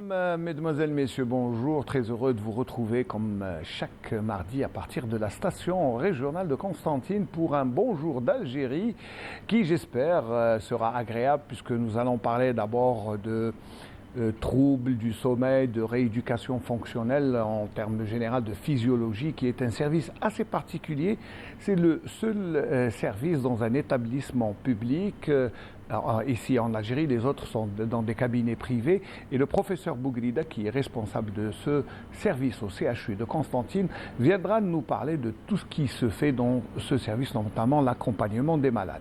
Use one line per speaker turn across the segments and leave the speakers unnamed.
mesdemoiselles, messieurs, bonjour. Très heureux de vous retrouver comme chaque mardi à partir de la station régionale de Constantine pour un bonjour d'Algérie qui, j'espère, sera agréable puisque nous allons parler d'abord de troubles du sommeil, de rééducation fonctionnelle en termes généraux de physiologie, qui est un service assez particulier. C'est le seul service dans un établissement public. Ici en Algérie, les autres sont dans des cabinets privés. Et le professeur Bougrida, qui est responsable de ce service au CHU de Constantine, viendra nous parler de tout ce qui se fait dans ce service, notamment l'accompagnement des malades.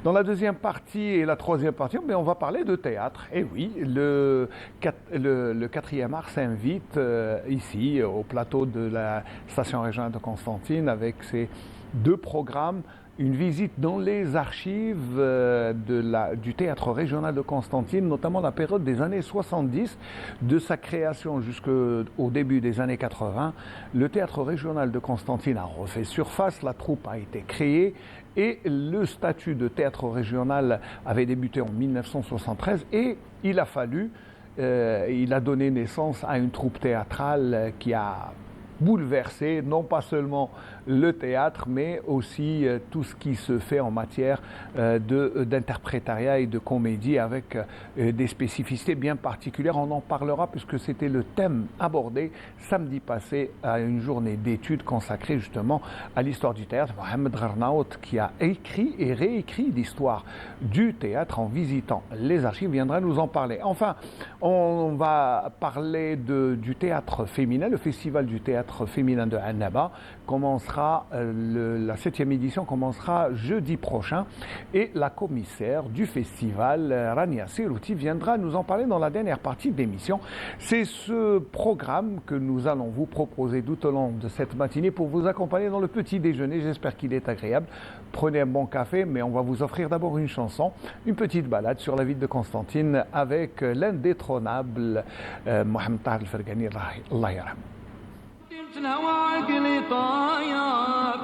Dans la deuxième partie et la troisième partie, on va parler de théâtre. Et oui, le 4e art s'invite ici au plateau de la station régionale de Constantine avec ses deux programmes. Une visite dans les archives du théâtre régional de Constantine, notamment la période des années 70, de sa création jusqu'au début des années 80. Le théâtre régional de Constantine a refait surface, la troupe a été créée et le statut de théâtre régional avait débuté en 1973 et il a donné naissance à une troupe théâtrale qui a bouleverser non pas seulement le théâtre, mais aussi tout ce qui se fait en matière d'interprétariat et de comédie avec des spécificités bien particulières. On en parlera puisque c'était le thème abordé samedi passé à une journée d'études consacrée justement à l'histoire du théâtre. Mohamed Gharnaout, qui a écrit et réécrit l'histoire du théâtre en visitant les archives, viendra nous en parler. Enfin, on va parler du théâtre féminin, le festival du théâtre féminin de Annaba commencera, la 7e édition commencera jeudi prochain et la commissaire du festival, Rania Serouti, viendra nous en parler dans la dernière partie de l'émission. C'est ce programme que nous allons vous proposer tout au long de cette matinée pour vous accompagner dans le petit déjeuner. J'espère qu'il est agréable. Prenez un bon café, mais on va vous offrir d'abord une chanson, une petite balade sur la ville de Constantine avec l'indétrônable Mohamed Tahar El-Fergani, Allah yarham.
الهوى عقلي طاير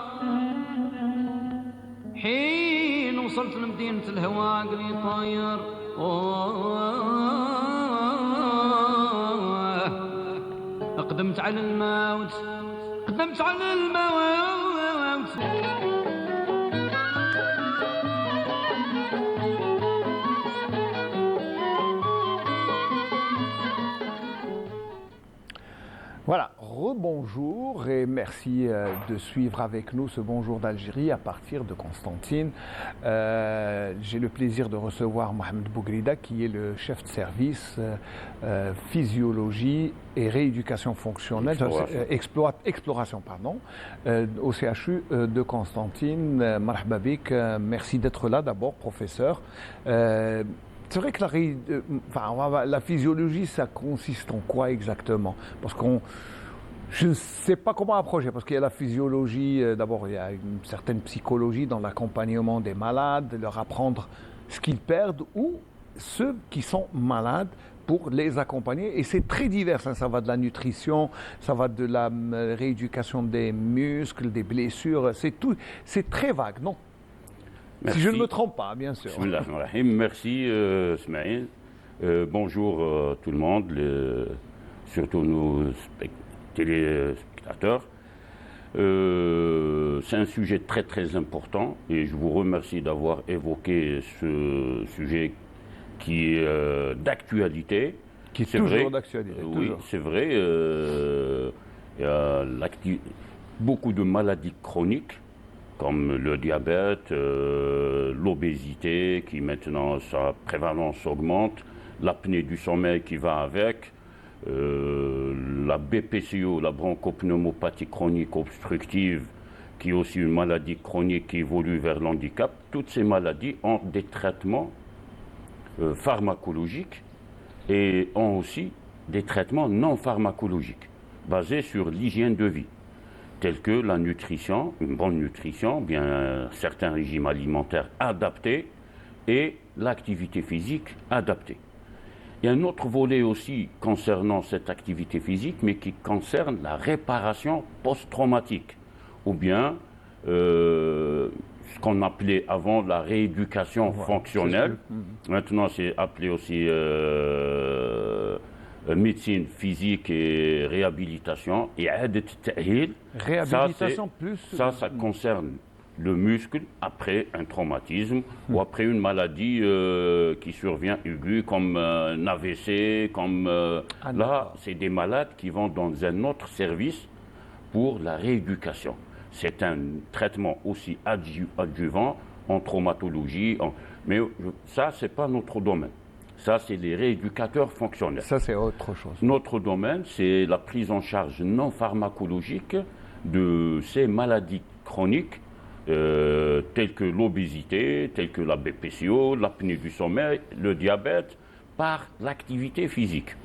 حين وصلت لمدينة الهوى عقلي طاير قدمت على الموت قدمت على الموت
Voilà, rebonjour et merci de suivre avec nous ce bonjour d'Algérie à partir de Constantine. J'ai le plaisir de recevoir Mohamed Bougrida, qui est le chef de service physiologie et rééducation fonctionnelle, exploration, au CHU de Constantine. Marhaba bik, merci d'être là d'abord, professeur. C'est vrai que la physiologie, ça consiste en quoi exactement? Parce je ne sais pas comment approcher, parce qu'il y a la physiologie, d'abord il y a une certaine psychologie dans l'accompagnement des malades, leur apprendre ce qu'ils perdent ou ceux qui sont malades pour les accompagner. Et c'est très divers, hein. Ça va de la nutrition, ça va de la rééducation des muscles, des blessures, c'est très vague, non?
Merci.
Si je ne me trompe pas, bien sûr.
Merci, Smaïl. Bonjour tout le monde, surtout nos téléspectateurs. C'est un sujet très très important et je vous remercie d'avoir évoqué ce sujet qui est d'actualité.
Qui est toujours d'actualité.
Oui, c'est vrai. Il y a beaucoup de maladies chroniques, comme le diabète, l'obésité, qui maintenant sa prévalence augmente, l'apnée du sommeil qui va avec, la BPCO, la bronchopneumopathie chronique obstructive, qui est aussi une maladie chronique qui évolue vers l'handicap. Toutes ces maladies ont des traitements pharmacologiques et ont aussi des traitements non pharmacologiques, basés sur l'hygiène de vie, tels que la nutrition, une bonne nutrition, bien certains régimes alimentaires adaptés et l'activité physique adaptée. Il y a un autre volet aussi concernant cette activité physique, mais qui concerne la réparation post-traumatique, ou bien ce qu'on appelait avant la rééducation fonctionnelle. Maintenant, c'est appelé aussi médecine physique et réhabilitation, et
Réhabilitation plus.
ça concerne le muscle après un traumatisme ou après une maladie qui survient aiguë comme un AVC, comme là, c'est des malades qui vont dans un autre service pour la rééducation. C'est un traitement aussi adjuvant en traumatologie, mais ça, c'est pas notre domaine. Ça, c'est les rééducateurs fonctionnels.
Ça, c'est autre chose.
Notre domaine, c'est la prise en charge non pharmacologique de ces maladies chroniques, telles que l'obésité, telles que la BPCO, l'apnée du sommeil, le diabète, par l'activité physique.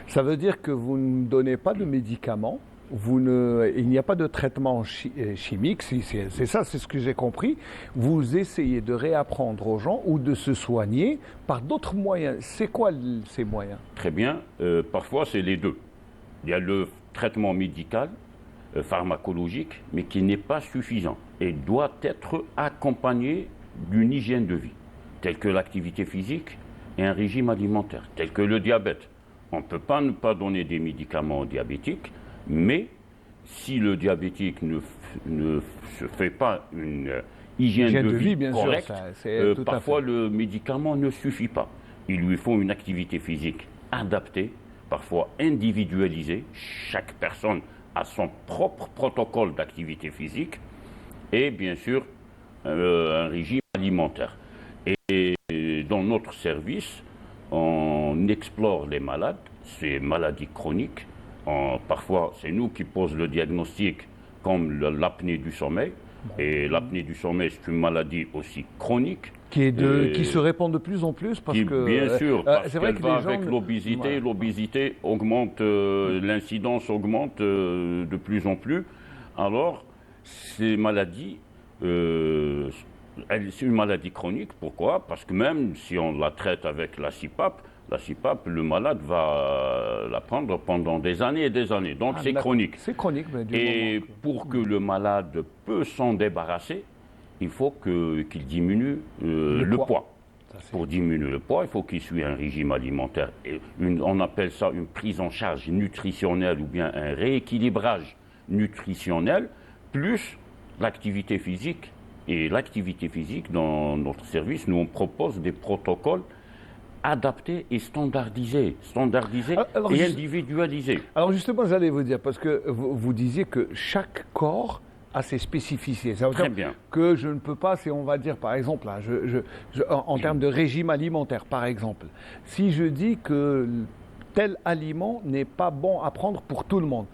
Ça veut dire que vous ne donnez pas de médicaments, il n'y a pas de traitement chimique, c'est ça, c'est ce que j'ai compris. Vous essayez de réapprendre aux gens ou de se soigner par d'autres moyens. C'est quoi ces moyens?
Très bien, parfois c'est les deux. Il y a le traitement médical, pharmacologique, mais qui n'est pas suffisant et doit être accompagné d'une hygiène de vie, telle que l'activité physique et un régime alimentaire, tel que le diabète. On ne peut pas ne pas donner des médicaments aux diabétiques, mais si le diabétique ne se fait pas une hygiène de vie
bien
correcte,
sûr,
parfois le médicament ne suffit pas. Il lui faut une activité physique adaptée, parfois individualisée. Chaque personne a son propre protocole d'activité physique et bien sûr un régime alimentaire. Et dans notre service, on explore les malades, ces maladies chroniques. Parfois, c'est nous qui posons le diagnostic, comme l'apnée du sommeil. Et l'apnée du sommeil, c'est une maladie aussi chronique.
Qui se répand de plus en plus parce que...
Bien sûr, parce
c'est vrai
qu'elle
que
va
les gens...
avec l'obésité. Ouais. L'obésité augmente, l'incidence augmente de plus en plus. Alors, ces maladies, c'est une maladie chronique. Pourquoi? Parce que même si on la traite avec la CPAP, le malade va la prendre pendant des années et des années. Donc c'est chronique.
C'est chronique. Mais
et pour que le malade puisse s'en débarrasser, il faut qu'il diminue le poids. Pour diminuer le poids, il faut qu'il suive un régime alimentaire. On appelle ça une prise en charge nutritionnelle ou bien un rééquilibrage nutritionnel, plus l'activité physique. Et l'activité physique, dans notre service, nous on propose des protocoles adaptés et standardisés et individualisés.
Alors justement, j'allais vous dire, parce que vous disiez que chaque corps a ses spécificités. Ça veut
Très
dire
bien.
que je ne peux pas, si on va dire par exemple, là, en termes de régime alimentaire par exemple, si je dis que tel aliment n'est pas bon à prendre pour tout le monde,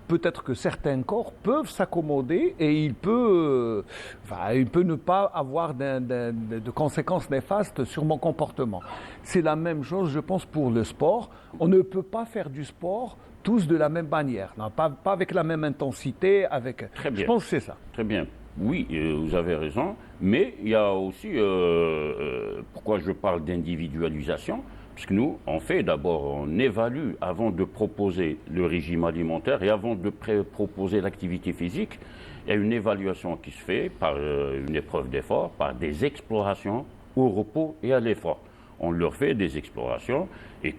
peut-être que certains corps peuvent s'accommoder et il peut ne pas avoir de conséquences néfastes sur mon comportement. C'est la même chose, je pense, pour le sport. On ne peut pas faire du sport tous de la même manière, non, pas avec la même intensité.
Très bien.
Je pense que c'est ça.
Très bien. Oui, vous avez raison. Mais il y a aussi, pourquoi je parle d'individualisation? Parce que nous, on évalue avant de proposer le régime alimentaire et avant de proposer l'activité physique. Il y a une évaluation qui se fait par une épreuve d'effort, par des explorations au repos et à l'effort. On leur fait des explorations et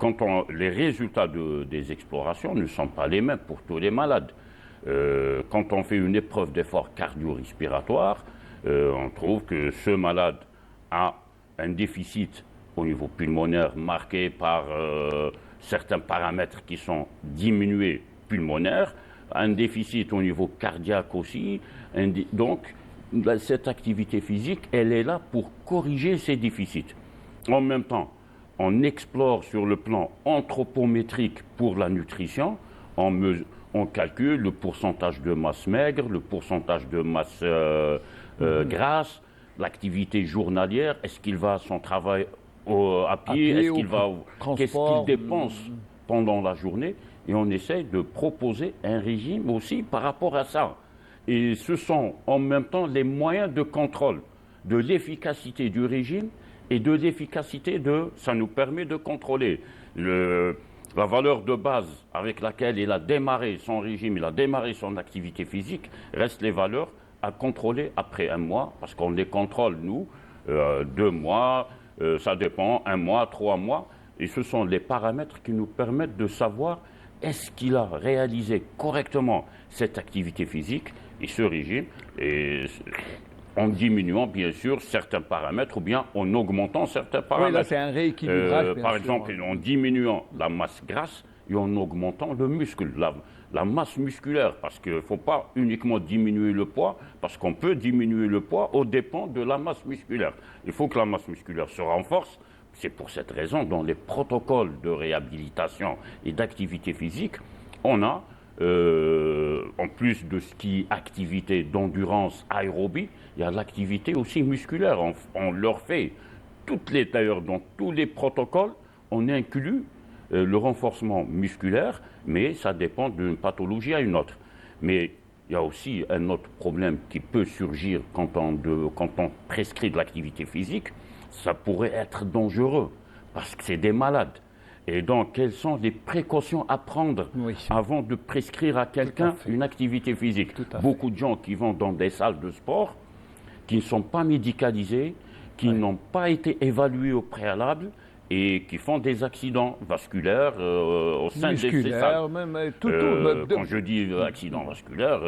les résultats des explorations ne sont pas les mêmes pour tous les malades. Quand on fait une épreuve d'effort cardio-respiratoire, on trouve que ce malade a un déficit au niveau pulmonaire marqué par certains paramètres qui sont diminués pulmonaires, un déficit au niveau cardiaque aussi. Donc, cette activité physique, elle est là pour corriger ces déficits. En même temps, on explore sur le plan anthropométrique pour la nutrition, on calcule le pourcentage de masse maigre, le pourcentage de masse grasse, l'activité journalière, est-ce qu'il va à son travail à pied, qu'est-ce qu'il dépense pendant la journée, et on essaye de proposer un régime aussi par rapport à ça. Et ce sont en même temps les moyens de contrôle de l'efficacité du régime et de l'efficacité ça nous permet de contrôler la valeur de base avec laquelle il a démarré son régime, il a démarré son activité physique, reste les valeurs à contrôler après un mois, parce qu'on les contrôle nous, 2 mois, ça dépend, 1 mois, 3 mois, Et ce sont les paramètres qui nous permettent de savoir est-ce qu'il a réalisé correctement cette activité physique et ce régime, et en diminuant bien sûr certains paramètres ou bien en augmentant certains paramètres.
Oui, là c'est un rééquilibrage.
Par exemple, en diminuant la masse grasse et en augmentant le muscle, la masse musculaire, parce qu'il ne faut pas uniquement diminuer le poids, parce qu'on peut diminuer le poids au dépend de la masse musculaire. Il faut que la masse musculaire se renforce. C'est pour cette raison, dans les protocoles de réhabilitation et d'activité physique, on a, en plus de ce qui est activité d'endurance aérobie, il y a l'activité aussi musculaire. On leur fait, d'ailleurs dans tous les protocoles, on inclut le renforcement musculaire, mais ça dépend d'une pathologie à une autre. Mais il y a aussi un autre problème qui peut surgir quand on prescrit de l'activité physique. Ça pourrait être dangereux, parce que c'est des malades. Et donc, quelles sont les précautions à prendre avant de prescrire à quelqu'un une activité physique? Beaucoup de gens qui vont dans des salles de sport, qui ne sont pas médicalisés, qui n'ont pas été évalués au préalable, et qui font des accidents vasculaires au sein de ces salles.
Même,
quand je dis accident vasculaire,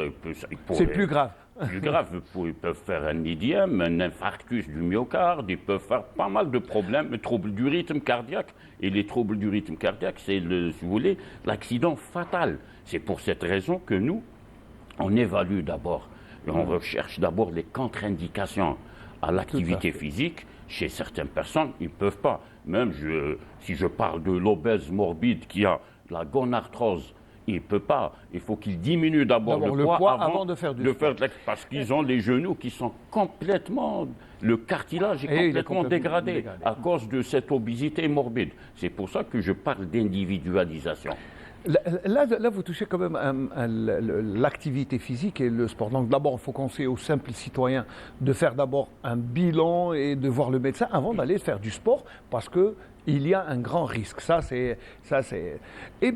c'est plus grave.
Plus grave, ils peuvent faire un idième, un infarctus du myocarde, ils peuvent faire pas mal de problèmes, troubles du rythme cardiaque. Et les troubles du rythme cardiaque, c'est, si vous voulez, l'accident fatal. C'est pour cette raison que nous, on évalue d'abord, et on recherche d'abord les contre-indications à l'activité physique. Chez certaines personnes, ils ne peuvent pas. Même si je parle de l'obèse morbide qui a la gonarthrose, il ne peut pas. Il faut qu'il diminue d'abord le poids avant de faire parce qu'ils ont les genoux qui sont complètement... Le cartilage est complètement dégradé à cause de cette obésité morbide. C'est pour ça que je parle d'individualisation.
Là, vous touchez quand même l'activité physique et le sport. Donc d'abord, il faut conseiller aux simples citoyens de faire d'abord un bilan et de voir le médecin avant d'aller faire du sport, parce qu'il y a un grand risque.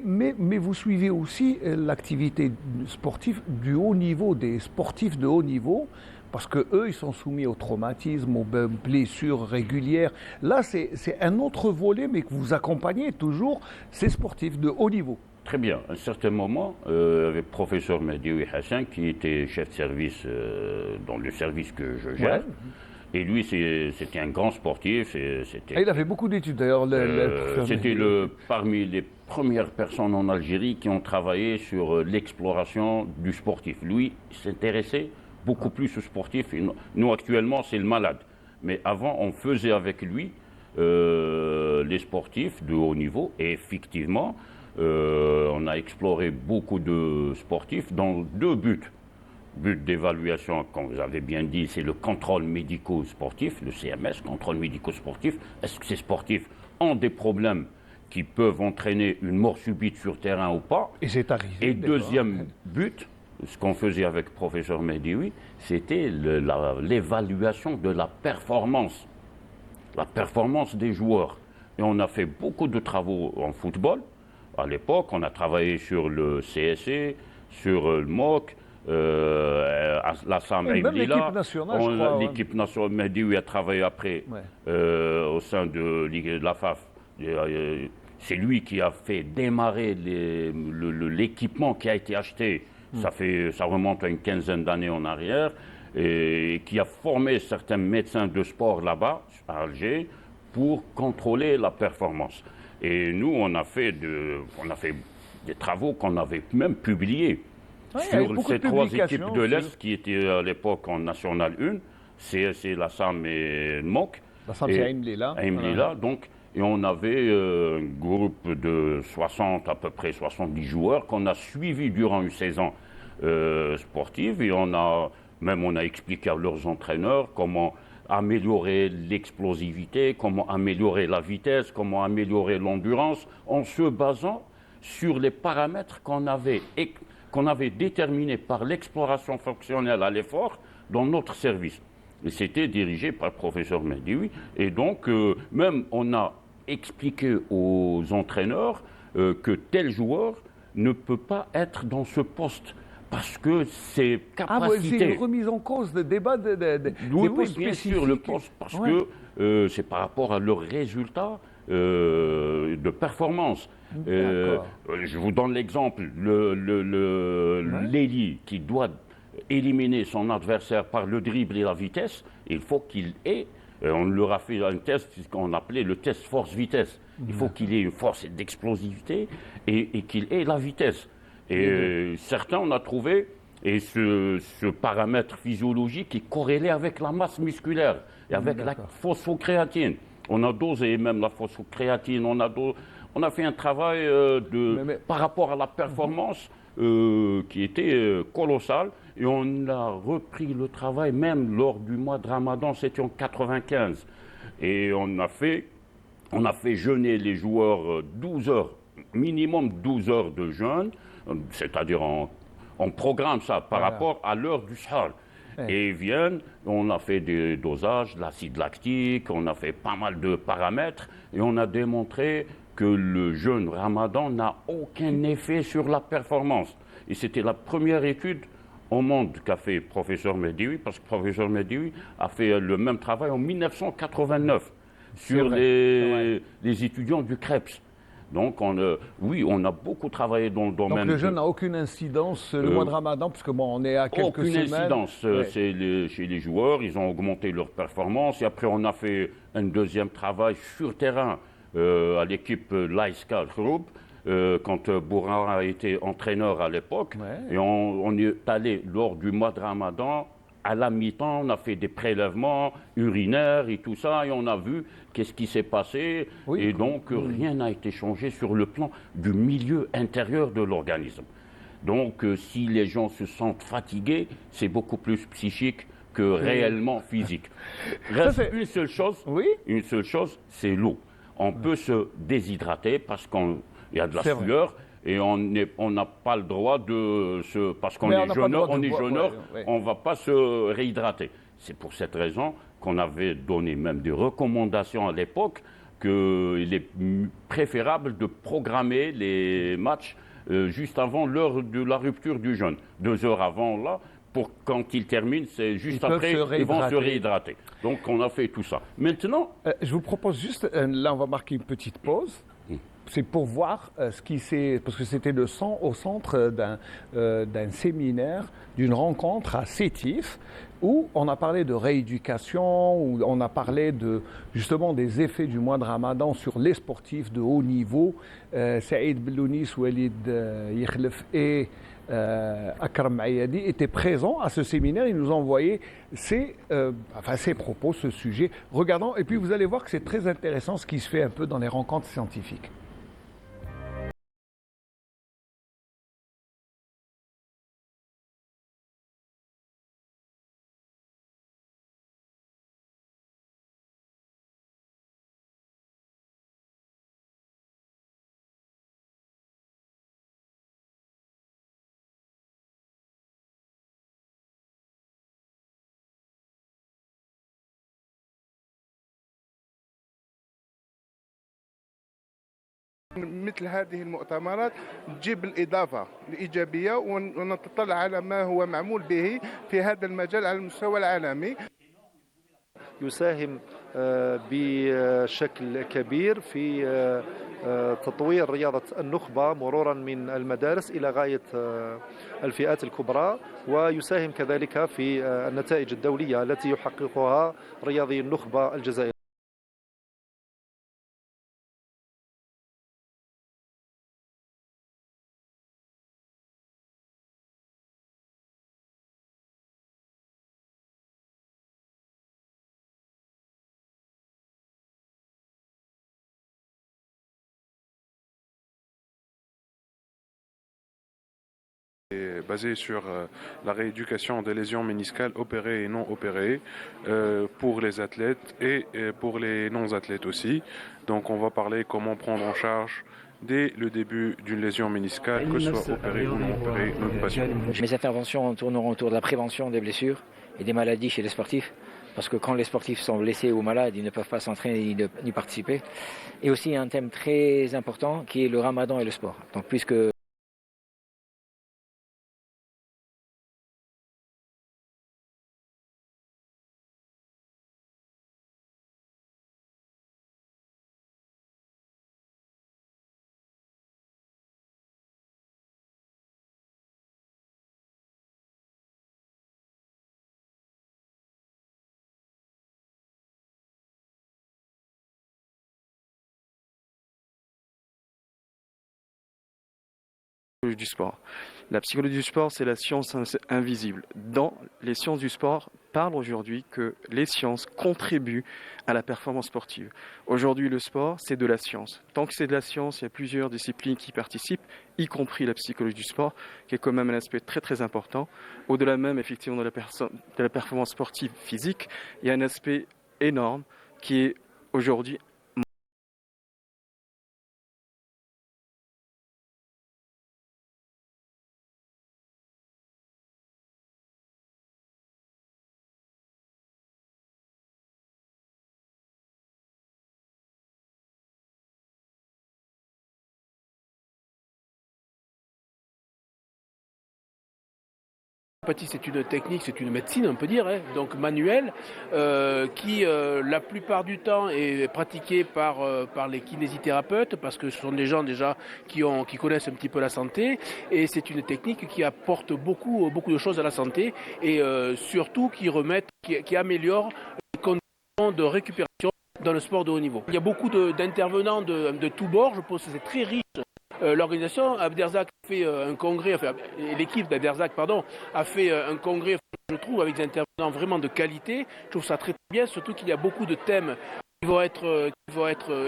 Mais vous suivez aussi l'activité sportive du haut niveau, des sportifs de haut niveau, parce qu'eux, ils sont soumis au traumatisme, aux blessures régulières. Là, c'est un autre volet, mais que vous accompagnez toujours ces sportifs de haut niveau.
Très bien. À un certain moment, avec le professeur Mehdi Hassan, qui était chef de service dans le service que je gère, et lui, c'était un grand sportif.
Il avait beaucoup d'études, d'ailleurs.
C'était parmi les premières personnes en Algérie qui ont travaillé sur l'exploration du sportif. Lui, il s'intéressait beaucoup plus aux sportifs. Nous, actuellement, c'est le malade. Mais avant, on faisait avec lui les sportifs de haut niveau. Et effectivement, on a exploré beaucoup de sportifs dans deux buts. But d'évaluation, comme vous avez bien dit, c'est le contrôle médico-sportif, le CMS, contrôle médico-sportif. Est-ce que ces sportifs ont des problèmes qui peuvent entraîner une mort subite sur terrain ou pas?
Et c'est arrivé.
Et deuxième but, ce qu'on faisait avec le professeur Mehdi, c'était l'évaluation de la performance des joueurs. Et on a fait beaucoup de travaux en football. À l'époque, on a travaillé sur le CSE, sur le MOC, la SAM
l'équipe nationale, je crois.
L'équipe nationale, Mehdi a travaillé après au sein de la FAF. C'est lui qui a fait démarrer l'équipement qui a été acheté. Ça remonte à une quinzaine d'années en arrière, et qui a formé certains médecins de sport là-bas, à Alger, pour contrôler la performance. Et nous, on a fait des travaux qu'on avait même publiés sur ces trois équipes de l'Est qui étaient à l'époque en National 1, CSE, la SAM et le MOC.
La SAM, c'est
Aimlila. Donc, et on avait un groupe de 60, à peu près 70 joueurs qu'on a suivis durant une saison sportive. Et on a expliqué à leurs entraîneurs comment améliorer l'explosivité, comment améliorer la vitesse, comment améliorer l'endurance, en se basant sur les paramètres qu'on avait déterminés par l'exploration fonctionnelle à l'effort dans notre service. Et c'était dirigé par le professeur Mehdi. Et donc, même on a expliqué aux entraîneurs que tel joueur ne peut pas être dans ce poste. Parce que ses capacités...
c'est une remise en cause, le débat des postes
bien
spécifiques.
sûr, le poste, parce que c'est par rapport à leurs résultats de performance. Je vous donne l'exemple, l'ailier qui doit éliminer son adversaire par le dribble et la vitesse, il faut qu'il ait, on leur a fait un test qu'on appelait le test force-vitesse. Il faut qu'il ait une force d'explosivité et qu'il ait la vitesse. Et certains, on a trouvé, et ce paramètre physiologique est corrélé avec la masse musculaire et avec la phosphocréatine. On a dosé même la phosphocréatine, on a fait un travail par rapport à la performance qui était colossal. Et on a repris le travail même lors du mois de Ramadan, c'était en 95. Et on a fait jeûner les joueurs 12 heures, minimum 12 heures de jeûne, c'est-à-dire on programme ça par rapport à l'heure du sahar. Et ils viennent, on a fait des dosages, l'acide lactique, on a fait pas mal de paramètres et on a démontré que le jeûne Ramadan n'a aucun effet sur la performance. Et c'était la première étude au monde qu'a fait professeur Medioui, parce que professeur Medioui a fait le même travail en 1989 sur les étudiants du Krebs. Donc, on a beaucoup travaillé dans le domaine.
Donc, le jeûne n'a aucune incidence le mois de Ramadan, puisque bon, on est à quelques semaines.
Aucune incidence. C'est chez les joueurs, ils ont augmenté leur performance. Et après, on a fait un deuxième travail sur terrain à l'équipe Laiska Group. Quand Bourara a été entraîneur à l'époque. Et on est allé lors du mois de Ramadan, à la mi-temps, on a fait des prélèvements urinaires et tout ça, et on a vu qu'est-ce qui s'est passé. Et donc, rien n'a été changé sur le plan du milieu intérieur de l'organisme. Donc, si les gens se sentent fatigués, c'est beaucoup plus psychique que réellement physique. Reste une seule chose, c'est l'eau. On peut se déshydrater parce qu'il y a de la sueur. Et on n'a pas le droit parce qu'on est jeûneur, on ne va pas se réhydrater. C'est pour cette raison qu'on avait donné même des recommandations à l'époque qu'il est préférable de programmer les matchs juste avant l'heure de la rupture du jeûne. 2 heures avant, là, pour quand ils terminent, c'est juste après, ils vont se réhydrater. Donc on a fait tout ça. Maintenant...
je vous propose juste, là on va marquer une petite pause. C'est pour voir ce qui s'est... Parce que c'était au centre d'un séminaire, d'une rencontre à Sétif, où on a parlé de rééducation, où on a parlé justement des effets du mois de Ramadan sur les sportifs de haut niveau. Saïd Belounis, Walid Yekhlef et Akram Ayadi étaient présents à ce séminaire. Ils nous ont envoyé ses propos, ce sujet. Regardons, et puis vous allez voir que c'est très intéressant ce qui se fait un peu dans les rencontres scientifiques.
مثل هذه المؤتمرات تجيب الإضافة الإيجابية ونتطلع على ما هو معمول به في هذا المجال على المستوى العالمي.
يساهم بشكل كبير في تطوير رياضة النخبة مرورا من المدارس إلى غاية الفئات الكبرى، ويساهم كذلك في النتائج الدولية التي يحققها رياضي النخبة الجزائريين.
Basé sur la rééducation des lésions méniscales opérées et non opérées pour les athlètes et pour les non-athlètes aussi. Donc on va parler comment prendre en charge dès le début d'une lésion méniscale, que ce soit opérée ou non opérée, notre patient.
Mes interventions tourneront autour de la prévention des blessures et des maladies chez les sportifs, parce que quand les sportifs sont blessés ou malades, ils ne peuvent pas s'entraîner ni participer. Et aussi un thème très important qui est le ramadan et le sport. Donc puisque
du sport. La psychologie du sport, c'est la science invisible. Dans les sciences du sport, parle aujourd'hui que les sciences contribuent à la performance sportive. Aujourd'hui, le sport, c'est de la science. Tant que c'est de la science, il y a plusieurs disciplines qui participent, y compris la psychologie du sport, qui est quand même un aspect très très important. Au-delà même, effectivement, de la performance sportive physique, il y a un aspect énorme qui est aujourd'hui
L'homéopathie, c'est une technique, c'est une médecine, on peut dire, hein, donc manuelle, qui la plupart du temps est pratiquée par les kinésithérapeutes, parce que ce sont des gens déjà qui connaissent un petit peu la santé, et c'est une technique qui apporte beaucoup de choses à la santé, et surtout qui améliore les conditions de récupération dans le sport de haut niveau. Il y a beaucoup d'intervenants de tous bords, je pense que c'est très riche. L'organisation, Abderzak a fait un congrès, enfin, l'équipe d'Abderzak, pardon, a fait un congrès, je trouve, avec des intervenants vraiment de qualité. Je trouve ça très bien, surtout qu'il y a beaucoup de thèmes qui vont être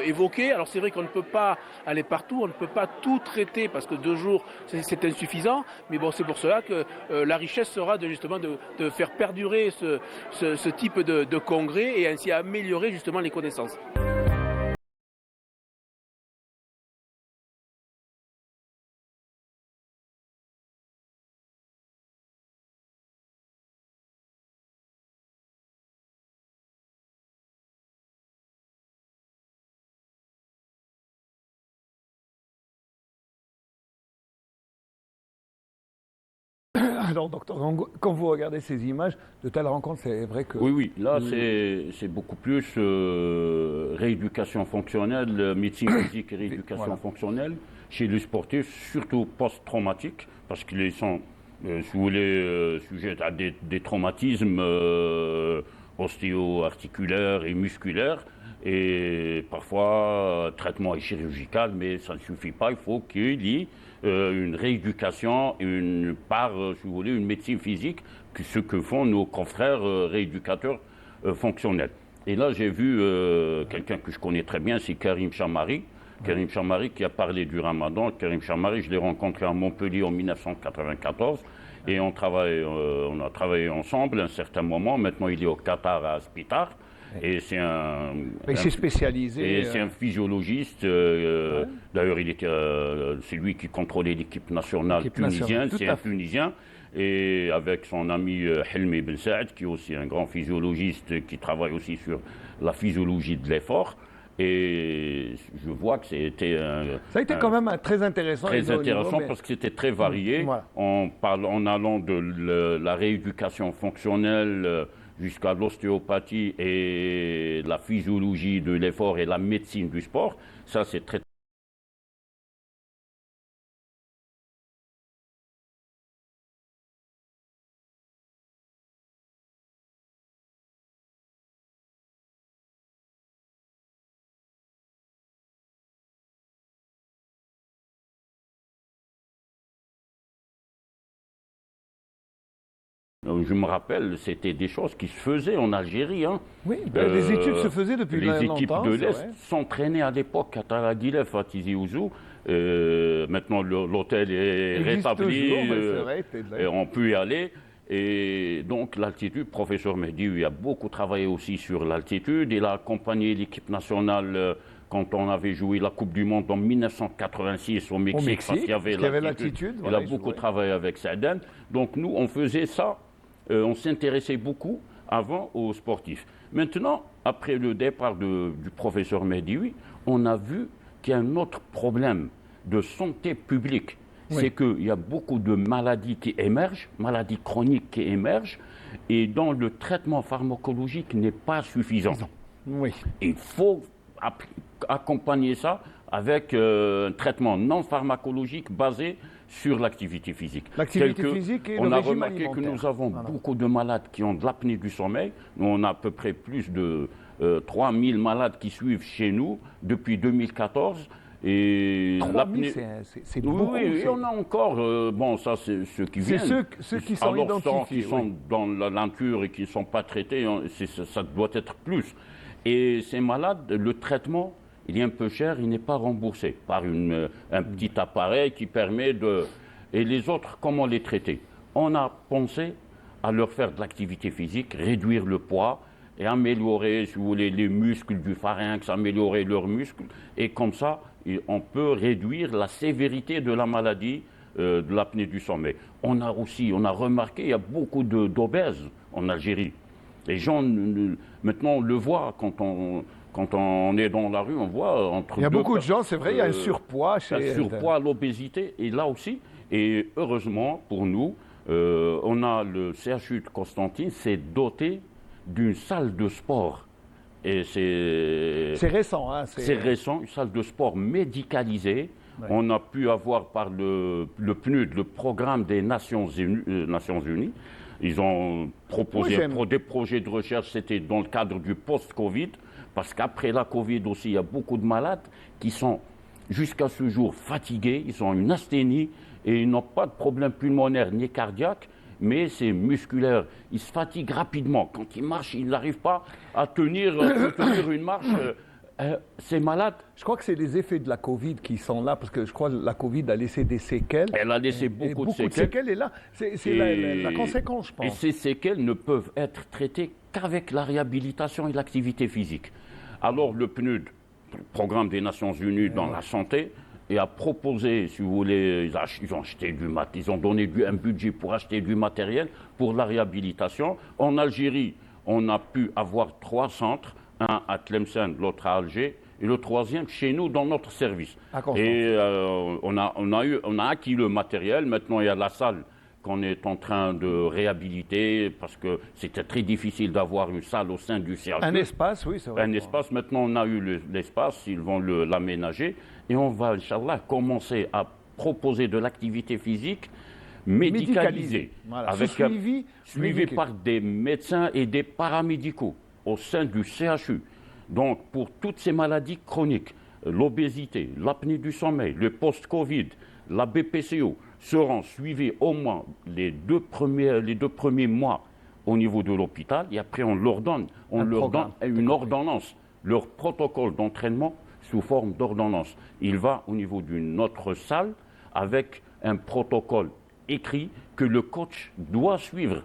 évoqués. Alors c'est vrai qu'on ne peut pas aller partout, on ne peut pas tout traiter parce que 2 jours c'est insuffisant, mais bon, c'est pour cela que la richesse sera justement de faire perdurer ce type de congrès et ainsi améliorer justement les connaissances.
Alors, docteur Rango, quand vous regardez ces images de telles rencontres, c'est vrai que...
Oui, là, c'est beaucoup plus rééducation fonctionnelle, médecine physique et rééducation fonctionnelle chez les sportifs, surtout post-traumatiques, parce qu'ils sont, si vous voulez, sujets à des traumatismes ostéo-articulaires et musculaires, et parfois traitement est chirurgical, mais ça ne suffit pas, il faut qu'il y ait une rééducation, une part, si vous voulez, une médecine physique, ce que font nos confrères rééducateurs fonctionnels. Et là, j'ai vu quelqu'un que je connais très bien, c'est Karim Chamari. Karim Chamari qui a parlé du Ramadan. Karim Chamari, je l'ai rencontré à Montpellier en 1994 et on a travaillé ensemble à un certain moment. Maintenant, il est au Qatar à Spitar. Et c'est
il s'est spécialisé.
Et c'est un physiologiste. D'ailleurs, c'est lui qui contrôlait l'équipe nationale tunisienne. C'est un Tunisien. Et avec son ami Helmi Ben Saad, qui est aussi un grand physiologiste qui travaille aussi sur la physiologie de l'effort. Et je vois que c'était
ça a été quand même très intéressant.
Très intéressant parce que c'était très varié. En allant de la rééducation fonctionnelle jusqu'à l'ostéopathie et la physiologie de l'effort et la médecine du sport. Ça, c'est très Je me rappelle, c'était des choses qui se faisaient en Algérie. Hein.
Oui, les études se faisaient depuis longtemps.
Les équipes de l'Est s'entraînaient à l'époque à Taraguilef, à Tizi Ouzou. Maintenant, l'hôtel est rétabli et on peut y aller. Et donc, l'altitude, professeur Mehdi, il a beaucoup travaillé aussi sur l'altitude. Il a accompagné l'équipe nationale quand on avait joué la Coupe du Monde en 1986 au Mexique, parce qu'il y avait l'altitude. Il a beaucoup travaillé avec Saadane. Donc, nous, on faisait ça. On s'intéressait beaucoup avant aux sportifs. Maintenant, après le départ du professeur Mehdi, on a vu qu'il y a un autre problème de santé publique. C'est qu'il y a beaucoup de maladies qui émergent, maladies chroniques qui émergent, et dont le traitement pharmacologique n'est pas suffisant. Il faut accompagner ça avec un traitement non pharmacologique basé sur l'activité physique.
L'activité physique et
on
le
a
régime
remarqué
alimentaire.
que nous avons beaucoup de malades qui ont de l'apnée du sommeil. Nous, on a à peu près plus de 3000 malades qui suivent chez nous depuis 2014. Et
3000, c'est beaucoup.
Oui, et on a encore, bon, ça c'est ceux qui viennent.
C'est ceux qui sont
alors,
identifiés.
qui sont dans la nature et qui ne sont pas traités, ça doit être plus. Et ces malades, le traitement, il est un peu cher, il n'est pas remboursé par un petit appareil qui permet de... Et les autres, comment les traiter? On a pensé à leur faire de l'activité physique, réduire le poids et améliorer, si vous voulez, les muscles du pharynx, améliorer leurs muscles. Et comme ça, on peut réduire la sévérité de la maladie de l'apnée du sommeil. On a remarqué, il y a beaucoup d'obèses en Algérie. Les gens, maintenant, on le voit quand on est dans la rue, on voit entre deux...
Il y a beaucoup de gens, c'est vrai, il y a un surpoids.
Un surpoids, l'obésité, et là aussi. Et heureusement, pour nous, on a le CHU de Constantine s'est doté d'une salle de sport. Et c'est
récent, hein?
C'est récent, une salle de sport médicalisée. Ouais. On a pu avoir par le PNUD, le programme des Nations Unies. Ils ont proposé des projets de recherche, c'était dans le cadre du post-Covid, parce qu'après la Covid aussi, il y a beaucoup de malades qui sont jusqu'à ce jour fatigués, ils ont une asthénie et ils n'ont pas de problème pulmonaire ni cardiaque, mais c'est musculaire. Ils se fatiguent rapidement. Quand ils marchent, ils n'arrivent pas à tenir une marche. Ces malades...
Je crois que c'est les effets de la Covid qui sont là, parce que je crois que la Covid a laissé des séquelles.
Elle a laissé beaucoup de séquelles.
Et là, c'est la conséquence, je pense.
Et ces séquelles ne peuvent être traitées qu'avec la réhabilitation et l'activité physique. Alors le PNUD, le Programme des Nations Unies dans la santé, et a proposé, si vous voulez, ils ont acheté ils ont donné un budget pour acheter du matériel pour la réhabilitation. En Algérie, on a pu avoir 3 centres, un à Tlemcen, l'autre à Alger, et le troisième chez nous dans notre service. Et on a acquis le matériel. Maintenant, il y a la salle qu'on est en train de réhabiliter parce que c'était très difficile d'avoir une salle au sein du CHU.
Un espace, oui, c'est vrai.
Un espace. Maintenant, on a eu l'espace, ils vont l'aménager et on va, Inch'Allah, commencer à proposer de l'activité physique médicalisée.
Voilà.
Avec suivi par des médecins et des paramédicaux au sein du CHU. Donc, pour toutes ces maladies chroniques, l'obésité, l'apnée du sommeil, le post-Covid, la BPCO, seront suivis au moins les deux premiers mois au niveau de l'hôpital et après on leur donne une ordonnance, leur protocole d'entraînement sous forme d'ordonnance. Il va au niveau d'une autre salle avec un protocole écrit que le coach doit suivre.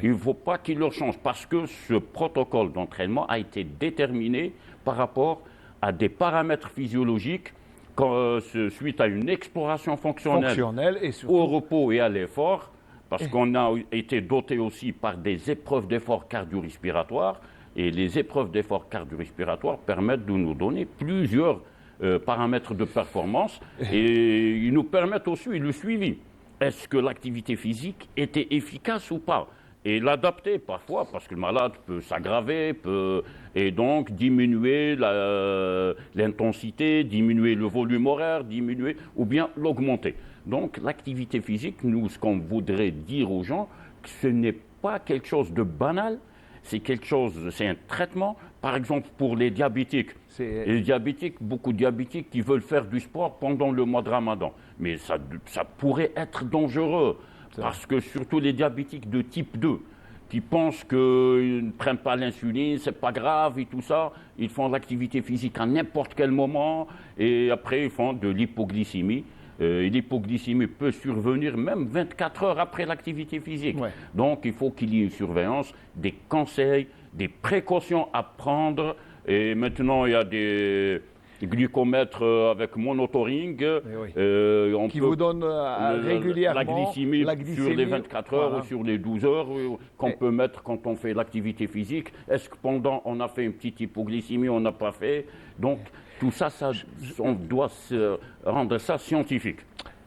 Il ne faut pas qu'il leur change parce que ce protocole d'entraînement a été déterminé par rapport à des paramètres physiologiques suite à une exploration fonctionnelle et surtout... au repos et à l'effort, parce qu'on a été doté aussi par des épreuves d'effort cardio-respiratoire, et les épreuves d'effort cardio-respiratoire permettent de nous donner plusieurs paramètres de performance, et ils nous permettent aussi le suivi. Est-ce que l'activité physique était efficace ou pas ? Et l'adapter parfois, parce que le malade peut s'aggraver, et donc diminuer l'intensité, diminuer le volume horaire, ou bien l'augmenter. Donc l'activité physique, nous, ce qu'on voudrait dire aux gens, ce n'est pas quelque chose de banal, c'est un traitement, par exemple pour les diabétiques. Beaucoup de diabétiques qui veulent faire du sport pendant le mois de Ramadan. Mais ça pourrait être dangereux. Parce que surtout les diabétiques de type 2, qui pensent qu'ils ne prennent pas l'insuline, c'est pas grave et tout ça, ils font de l'activité physique à n'importe quel moment et après ils font de l'hypoglycémie. L'hypoglycémie peut survenir même 24 heures après l'activité physique. Ouais. Donc il faut qu'il y ait une surveillance, des conseils, des précautions à prendre. Et maintenant il y a des glucomètres avec monitoring.
Qui vous donne régulièrement
la glycémie sur les 24 heures ou sur les 12 heures qu'on peut mettre quand on fait l'activité physique. Est-ce que pendant on a fait une petite hypoglycémie, on n'a pas fait? Donc tout ça, on doit rendre ça scientifique.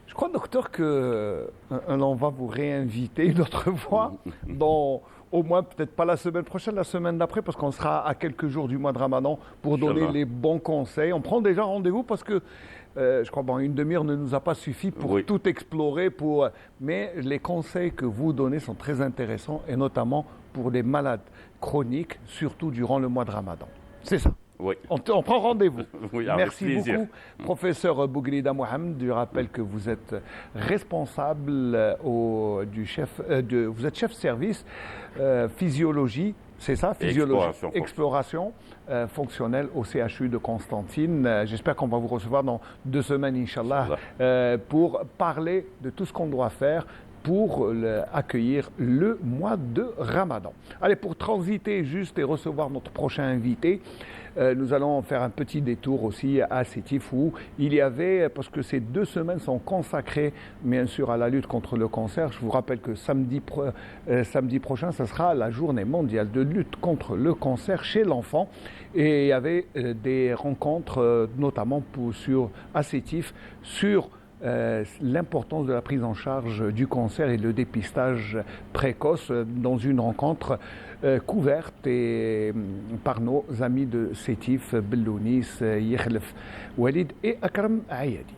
Je crois, docteur, qu'on va vous réinviter une autre fois dans... Au moins, peut-être pas la semaine prochaine, la semaine d'après, parce qu'on sera à quelques jours du mois de Ramadan pour donner les bons conseils. On prend déjà rendez-vous parce que je crois une demi-heure ne nous a pas suffi pour tout explorer. Mais les conseils que vous donnez sont très intéressants et notamment pour les malades chroniques, surtout durant le mois de Ramadan. C'est ça.
Oui.
On prend rendez-vous.
Oui, avec
Merci
plaisir.
beaucoup, professeur Bougrida Mohamed. Je rappelle que vous êtes responsable vous êtes chef service physiologie, c'est ça, physiologie, exploration fonctionnelle au CHU de Constantine. J'espère qu'on va vous recevoir dans 2 semaines, Inch'Allah, pour parler de tout ce qu'on doit faire pour accueillir le mois de Ramadan. Allez, pour transiter juste et recevoir notre prochain invité, nous allons faire un petit détour aussi à Sétif où il y avait, parce que ces 2 semaines sont consacrées bien sûr à la lutte contre le cancer. Je vous rappelle que samedi prochain, ce sera la journée mondiale de lutte contre le cancer chez l'enfant. Et il y avait des rencontres, notamment à Sétif, sur l'importance de la prise en charge du cancer et le dépistage précoce dans une rencontre couverte par nos amis de Sétif, Bellounis, Yekhlef Walid et Akram Ayadi.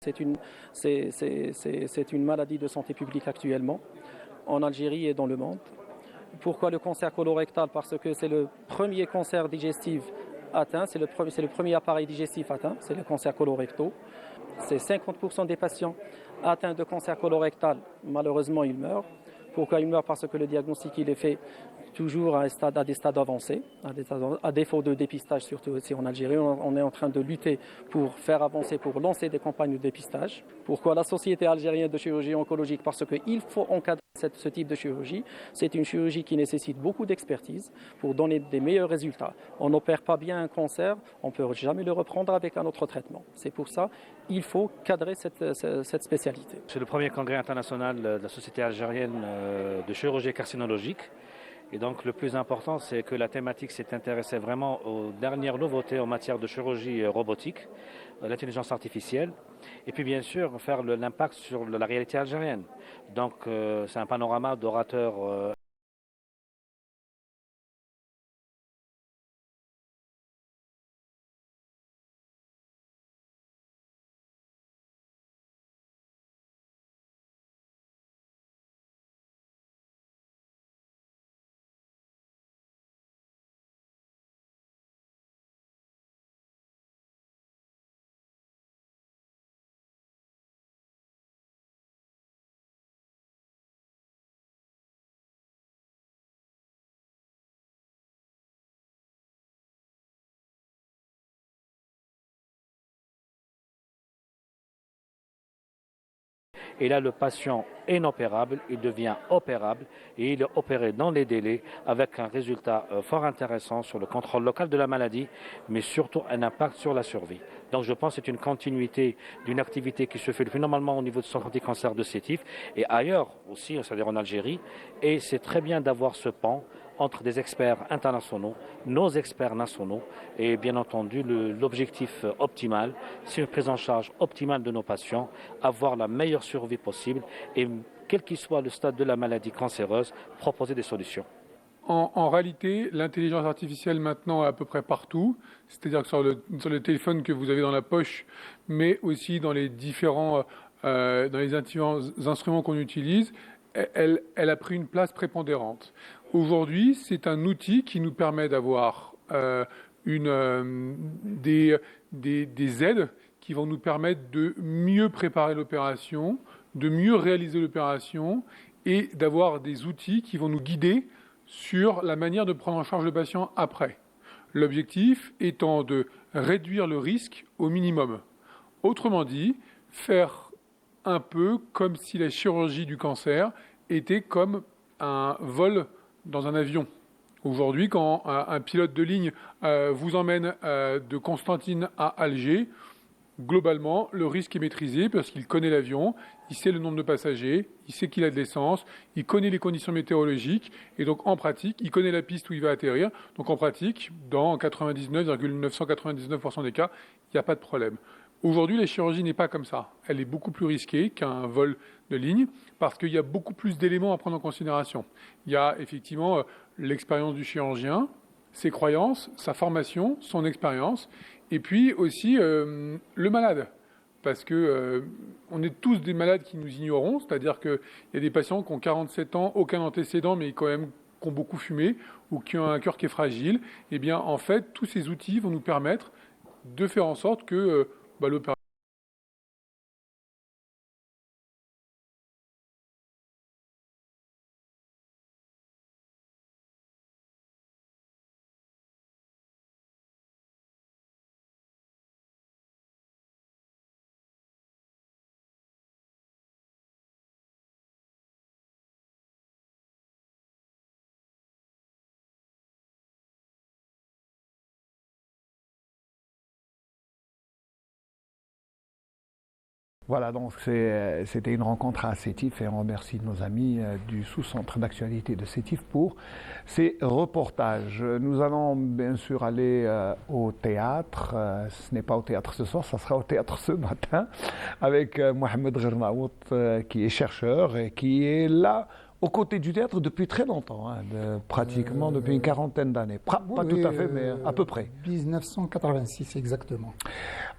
C'est une maladie de santé publique actuellement, en Algérie et dans le monde. Pourquoi le cancer colorectal? Parce que c'est le premier cancer digestif atteint, c'est le premier appareil digestif atteint, c'est le cancer colorectal. C'est 50% des patients atteints de cancer colorectal, malheureusement, ils meurent. Pourquoi ils meurent? Parce que le diagnostic il est fait toujours à des stades avancés, à défaut de dépistage, surtout aussi en Algérie. On est en train de lutter pour faire avancer, pour lancer des campagnes de dépistage. Pourquoi la Société algérienne de chirurgie oncologique? Parce qu'il faut encadrer ce type de chirurgie. C'est une chirurgie qui nécessite beaucoup d'expertise pour donner des meilleurs résultats. On n'opère pas bien un cancer, on ne peut jamais le reprendre avec un autre traitement. C'est pour ça qu'il faut cadrer cette spécialité.
C'est le premier congrès international de la Société algérienne de chirurgie carcinologique. Et donc le plus important, c'est que la thématique s'est intéressée vraiment aux dernières nouveautés en matière de chirurgie robotique, l'intelligence artificielle, et puis bien sûr faire l'impact sur la réalité algérienne. Donc c'est un panorama d'orateurs et là le patient est inopérable, il devient opérable et il est opéré dans les délais avec un résultat fort intéressant sur le contrôle local de la maladie, mais surtout un impact sur la survie. Donc je pense que c'est une continuité d'une activité qui se fait depuis normalement au niveau du centre anti-cancer de Sétif et ailleurs aussi, c'est-à-dire en Algérie, et c'est très bien d'avoir ce pan entre des experts internationaux, nos experts nationaux et bien entendu l'objectif optimal, c'est une prise en charge optimale de nos patients, avoir la meilleure survie possible et quel qu'il soit le stade de la maladie cancéreuse, proposer des solutions.
En réalité, l'intelligence artificielle maintenant est à peu près partout, c'est-à-dire que sur le téléphone que vous avez dans la poche, mais aussi dans les différents instruments qu'on utilise, elle a pris une place prépondérante. Aujourd'hui, c'est un outil qui nous permet d'avoir des aides qui vont nous permettre de mieux préparer l'opération, de mieux réaliser l'opération et d'avoir des outils qui vont nous guider sur la manière de prendre en charge le patient après. L'objectif étant de réduire le risque au minimum. Autrement dit, faire un peu comme si la chirurgie du cancer était comme un vol dans un avion. Aujourd'hui, quand un pilote de ligne vous emmène de Constantine à Alger, globalement, le risque est maîtrisé parce qu'il connaît l'avion, il sait le nombre de passagers, il sait qu'il a de l'essence, il connaît les conditions météorologiques et donc en pratique, il connaît la piste où il va atterrir. Donc en pratique, dans 99,999% des cas, il n'y a pas de problème. Aujourd'hui, la chirurgie n'est pas comme ça. Elle est beaucoup plus risquée qu'un vol de ligne parce qu'il y a beaucoup plus d'éléments à prendre en considération. Il y a effectivement l'expérience du chirurgien, ses croyances, sa formation, son expérience, et puis aussi le malade. Parce que on est tous des malades qui nous ignorons, c'est-à-dire qu'il y a des patients qui ont 47 ans, aucun antécédent, mais quand même qui ont beaucoup fumé, ou qui ont un cœur qui est fragile. Eh bien, en fait, tous ces outils vont nous permettre de faire en sorte que l'opération...
Voilà, donc c'était une rencontre à Sétif et on remercie nos amis du sous-centre d'actualité de Sétif pour ces reportages. Nous allons bien sûr aller au théâtre. Ce n'est pas au théâtre ce soir, ça sera au théâtre ce matin avec Mohamed Ghirnaout qui est chercheur et qui est là aux côtés du théâtre depuis très longtemps, pratiquement depuis une quarantaine d'années. Pas tout à fait, mais à peu près.
1986 exactement.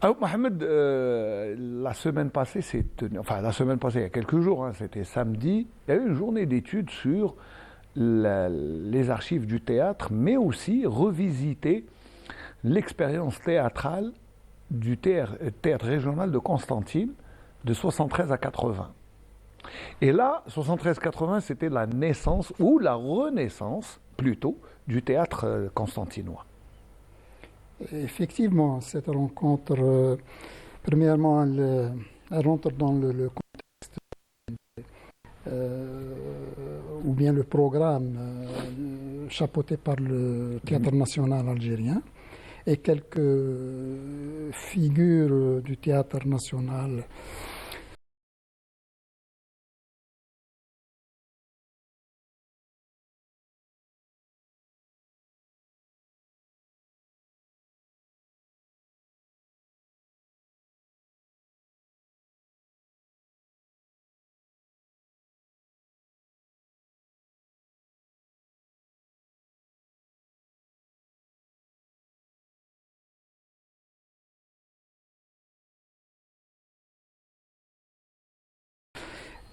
Alors Mohamed, la semaine passée, il y a quelques jours, c'était samedi, il y a eu une journée d'études sur les archives du théâtre, mais aussi revisiter l'expérience théâtrale du théâtre régional de Constantine de 73 à 80. Et là, 73-80, c'était la naissance, ou la renaissance, plutôt, du théâtre constantinois.
Effectivement, cette rencontre, premièrement, elle rentre dans le contexte, ou bien le programme chapeauté par le Théâtre national algérien, et quelques figures du Théâtre national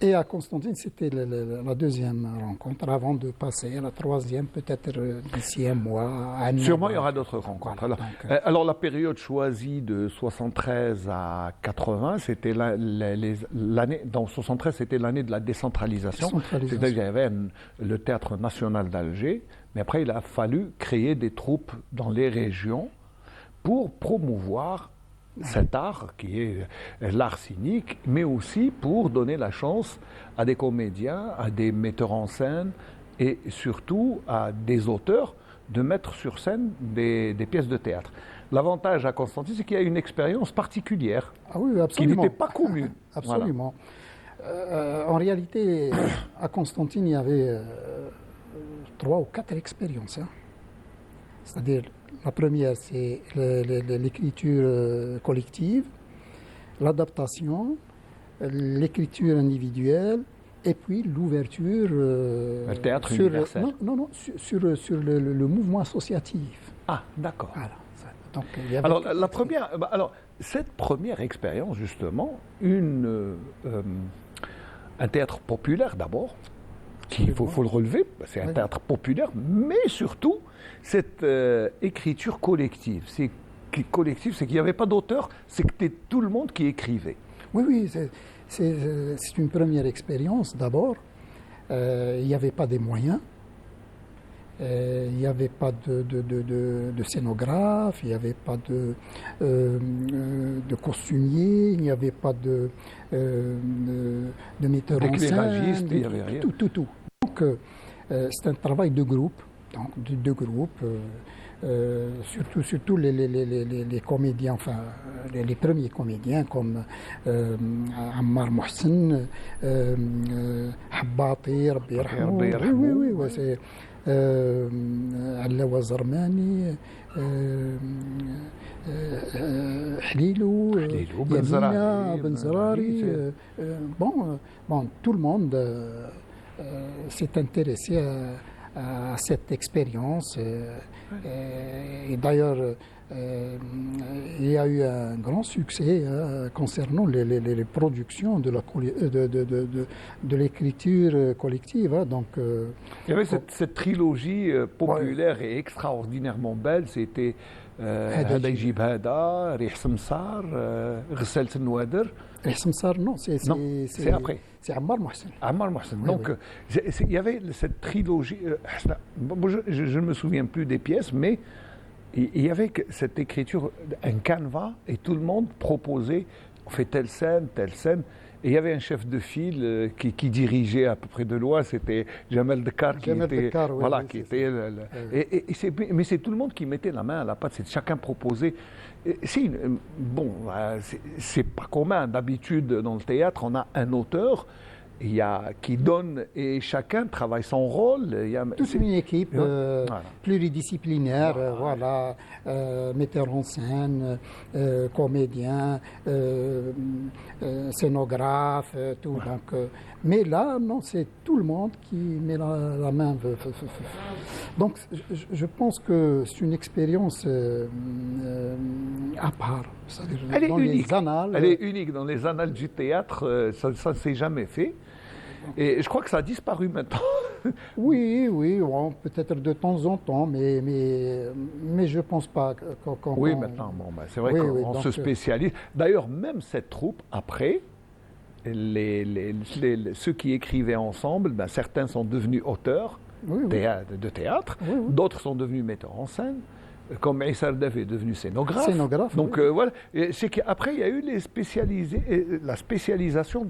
et à Constantine, c'était la deuxième rencontre avant de passer à la troisième, peut-être d'ici un mois.
Sûrement, il y aura d'autres rencontres. Voilà, alors, la période choisie de 73 à 80, c'était l'année. Dans 73, c'était l'année de la décentralisation. C'est-à-dire qu'il y avait le Théâtre national d'Alger, mais après, il a fallu créer des troupes dans les régions pour promouvoir cet art qui est l'art scénique, mais aussi pour donner la chance à des comédiens, à des metteurs en scène et surtout à des auteurs de mettre sur scène des pièces de théâtre. L'avantage à Constantine, c'est qu'il y a une expérience particulière qui n'était pas commune.
Absolument. Voilà. En réalité, à Constantine, il y avait 3 ou 4 expériences. C'est-à-dire, la première, c'est l'écriture collective, l'adaptation, l'écriture individuelle, et puis l'ouverture
le théâtre universel.
Sur le mouvement associatif.
Ah, d'accord.
Voilà.
Donc, cette première expérience, justement, un théâtre populaire d'abord, il faut le relever, c'est un théâtre populaire, mais surtout cette écriture collective. C'est qu'il n'y avait pas d'auteur, c'est que c'était tout le monde qui écrivait.
Oui, c'est une première expérience d'abord. Il n'y avait pas des moyens, il n'y avait pas de scénographe, il n'y avait pas de costumier, il n'y avait pas de metteur en scène,
il n'y avait rien.
Tout. Donc c'est un travail de groupe, surtout les comédiens, enfin les premiers comédiens comme Ammar Mohsen, Habbati, Rabbi Yarhamou, oui, c'est Allawa Zarmani, Hlilou, Yamina, Benzarari. Bon, tout le monde s'est intéressé à cette expérience. Et d'ailleurs, il y a eu un grand succès concernant les productions de l'écriture collective. Donc,
il y avait cette trilogie populaire et extraordinairement belle. C'était Hada Yjib Hada, Rih Samsar, Ghsalt Nouader.
Rih Samsar, non, c'est
après.
C'est Ammar Mohsen.
Ammar Mohsen.
Oui,
donc, il y avait cette trilogie. Je ne me souviens plus des pièces, mais il y avait cette écriture, un canevas, et tout le monde proposait, on fait telle scène, telle scène. Et il y avait un chef de file qui dirigeait à peu près de loin, c'était Jamel Dekar qui était. Voilà, qui était. Mais c'est tout le monde qui mettait la main à la pâte, c'est chacun proposait. C'est pas commun. D'habitude, dans le théâtre, on a un auteur qui donne et chacun travaille son rôle.
Toute une équipe pluridisciplinaire, metteur en scène, comédien, scénographe, tout. Donc, mais là, non, c'est tout le monde qui met la main. Donc, je pense que c'est une expérience à part.
Elle est unique.
Les annales,
elle est unique dans les annales du théâtre. Ça ne s'est jamais fait. Et je crois que ça a disparu maintenant.
Oui, bon, peut-être de temps en temps, mais je ne pense pas qu'on...
Oui, maintenant, c'est vrai qu'on se spécialise. D'ailleurs, même cette troupe, après, ceux qui écrivaient ensemble, certains sont devenus auteurs de théâtre, d'autres sont devenus metteurs en scène. Comme Issa Ardaf est devenu scénographe. Donc voilà, c'est qu'après il y a eu la spécialisation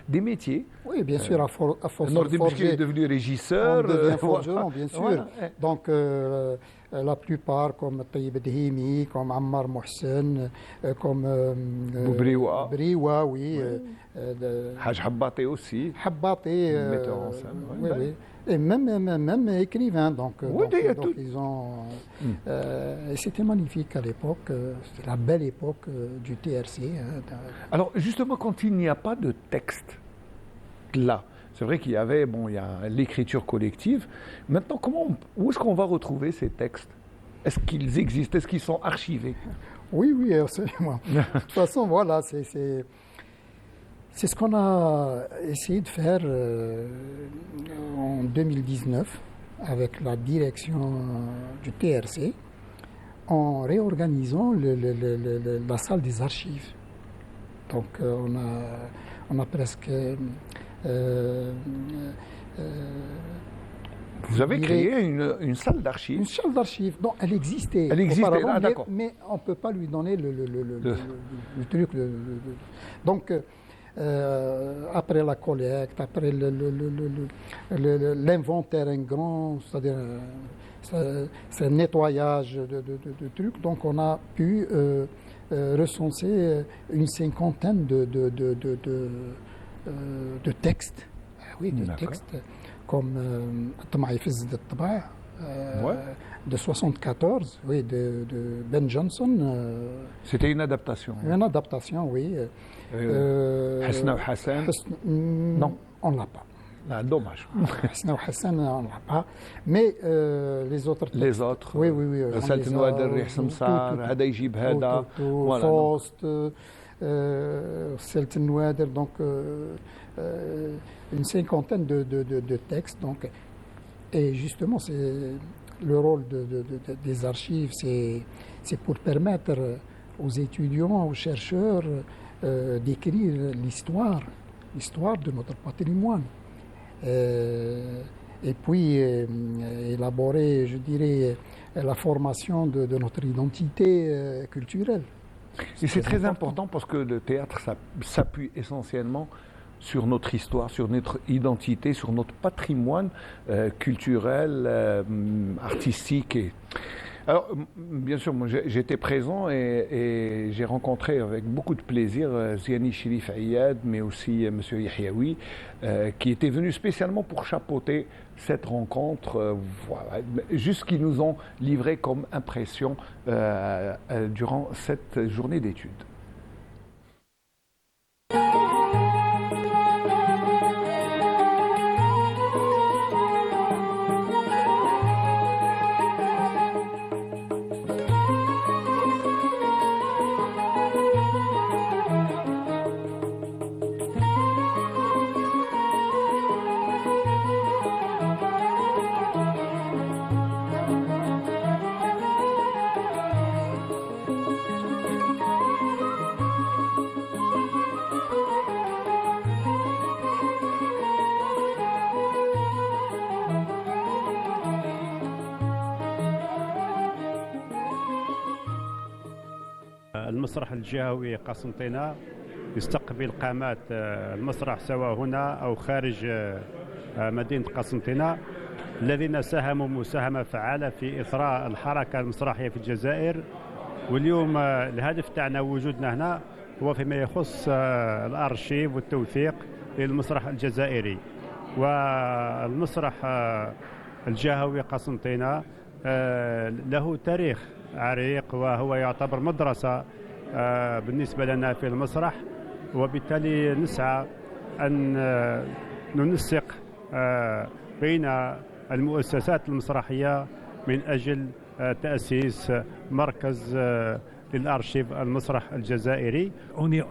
des métiers.
Oui, bien sûr, à force
de forger, est devenu régisseur.
On devient forgeron, bien sûr. Voilà. Donc la plupart, comme Taïb Dhimi, comme Ammar Mohsen, comme Briwa, oui.
Haj Habbati aussi.
Habbati,
metteur en scène.
Oui. Et même écrivain, donc ils ont. C'était magnifique à l'époque, c'était la belle époque du TRC.
Alors justement, quand il n'y a pas de texte là, c'est vrai qu'il y avait, il y a l'écriture collective. Maintenant, où est-ce qu'on va retrouver ces textes? Est-ce qu'ils existent? Est-ce qu'ils sont archivés?
Oui, absolument. De toute façon, voilà, c'est ce qu'on a essayé de faire en 2019 avec la direction du TRC en réorganisant la salle des archives. Donc on a presque...
vous avez créé une salle d'archives?
Une salle d'archives. Non, elle existait.
Auparavant, d'accord.
Mais on ne peut pas lui donner le truc. Donc... après la collecte, après l'inventaire en grand, c'est-à-dire c'est un nettoyage de trucs, donc on a pu recenser une cinquantaine de textes. Oui, de textes comme de 74, oui, de Ben Jonson.
C'était une adaptation.
Une adaptation, oui.
Hassan Hassan.
Non, on ne l'a pas.
Ah, dommage.
Hassan Hassan, on ne l'a pas. Mais les autres textes.
Les autres.
Oui.
Ghsalt Nouader, Rih Samsar, Hada Yjib Hada.
Faust, Ghsalt Nouader, donc une cinquantaine de textes. Donc, et justement, c'est le rôle des archives, c'est pour permettre aux étudiants, aux chercheurs d'écrire l'histoire de notre patrimoine. Et puis élaborer, je dirais, la formation de notre identité culturelle.
Et c'est très important parce que le théâtre s'appuie essentiellement sur notre histoire, sur notre identité, sur notre patrimoine culturel, artistique. Alors, bien sûr, moi j'étais présent et j'ai rencontré avec beaucoup de plaisir Ziani Chérif Ayad, mais aussi M. Yahyaoui, qui était venu spécialement pour chapeauter cette rencontre, voilà, juste ce qu'ils nous ont livré comme impression durant cette journée d'études.
المسرح الجهوي قسنطينة يستقبل قامات المسرح سواء هنا أو خارج مدينة قسنطينة الذين ساهموا مساهمة فعالة في إثراء الحركة المسرحية في الجزائر. واليوم الهدف تاعنا وجودنا هنا هو فيما يخص الأرشيف والتوثيق للمسرح الجزائري. والمسرح الجهوي قسنطينة له تاريخ عريق وهو يعتبر مدرسة بالنسبة لنا في المسرح، وبالتالي نسعى أن ننسق بين المؤسسات المسرحية من أجل تأسيس مركز للأرشيف المسرح الجزائري.
On est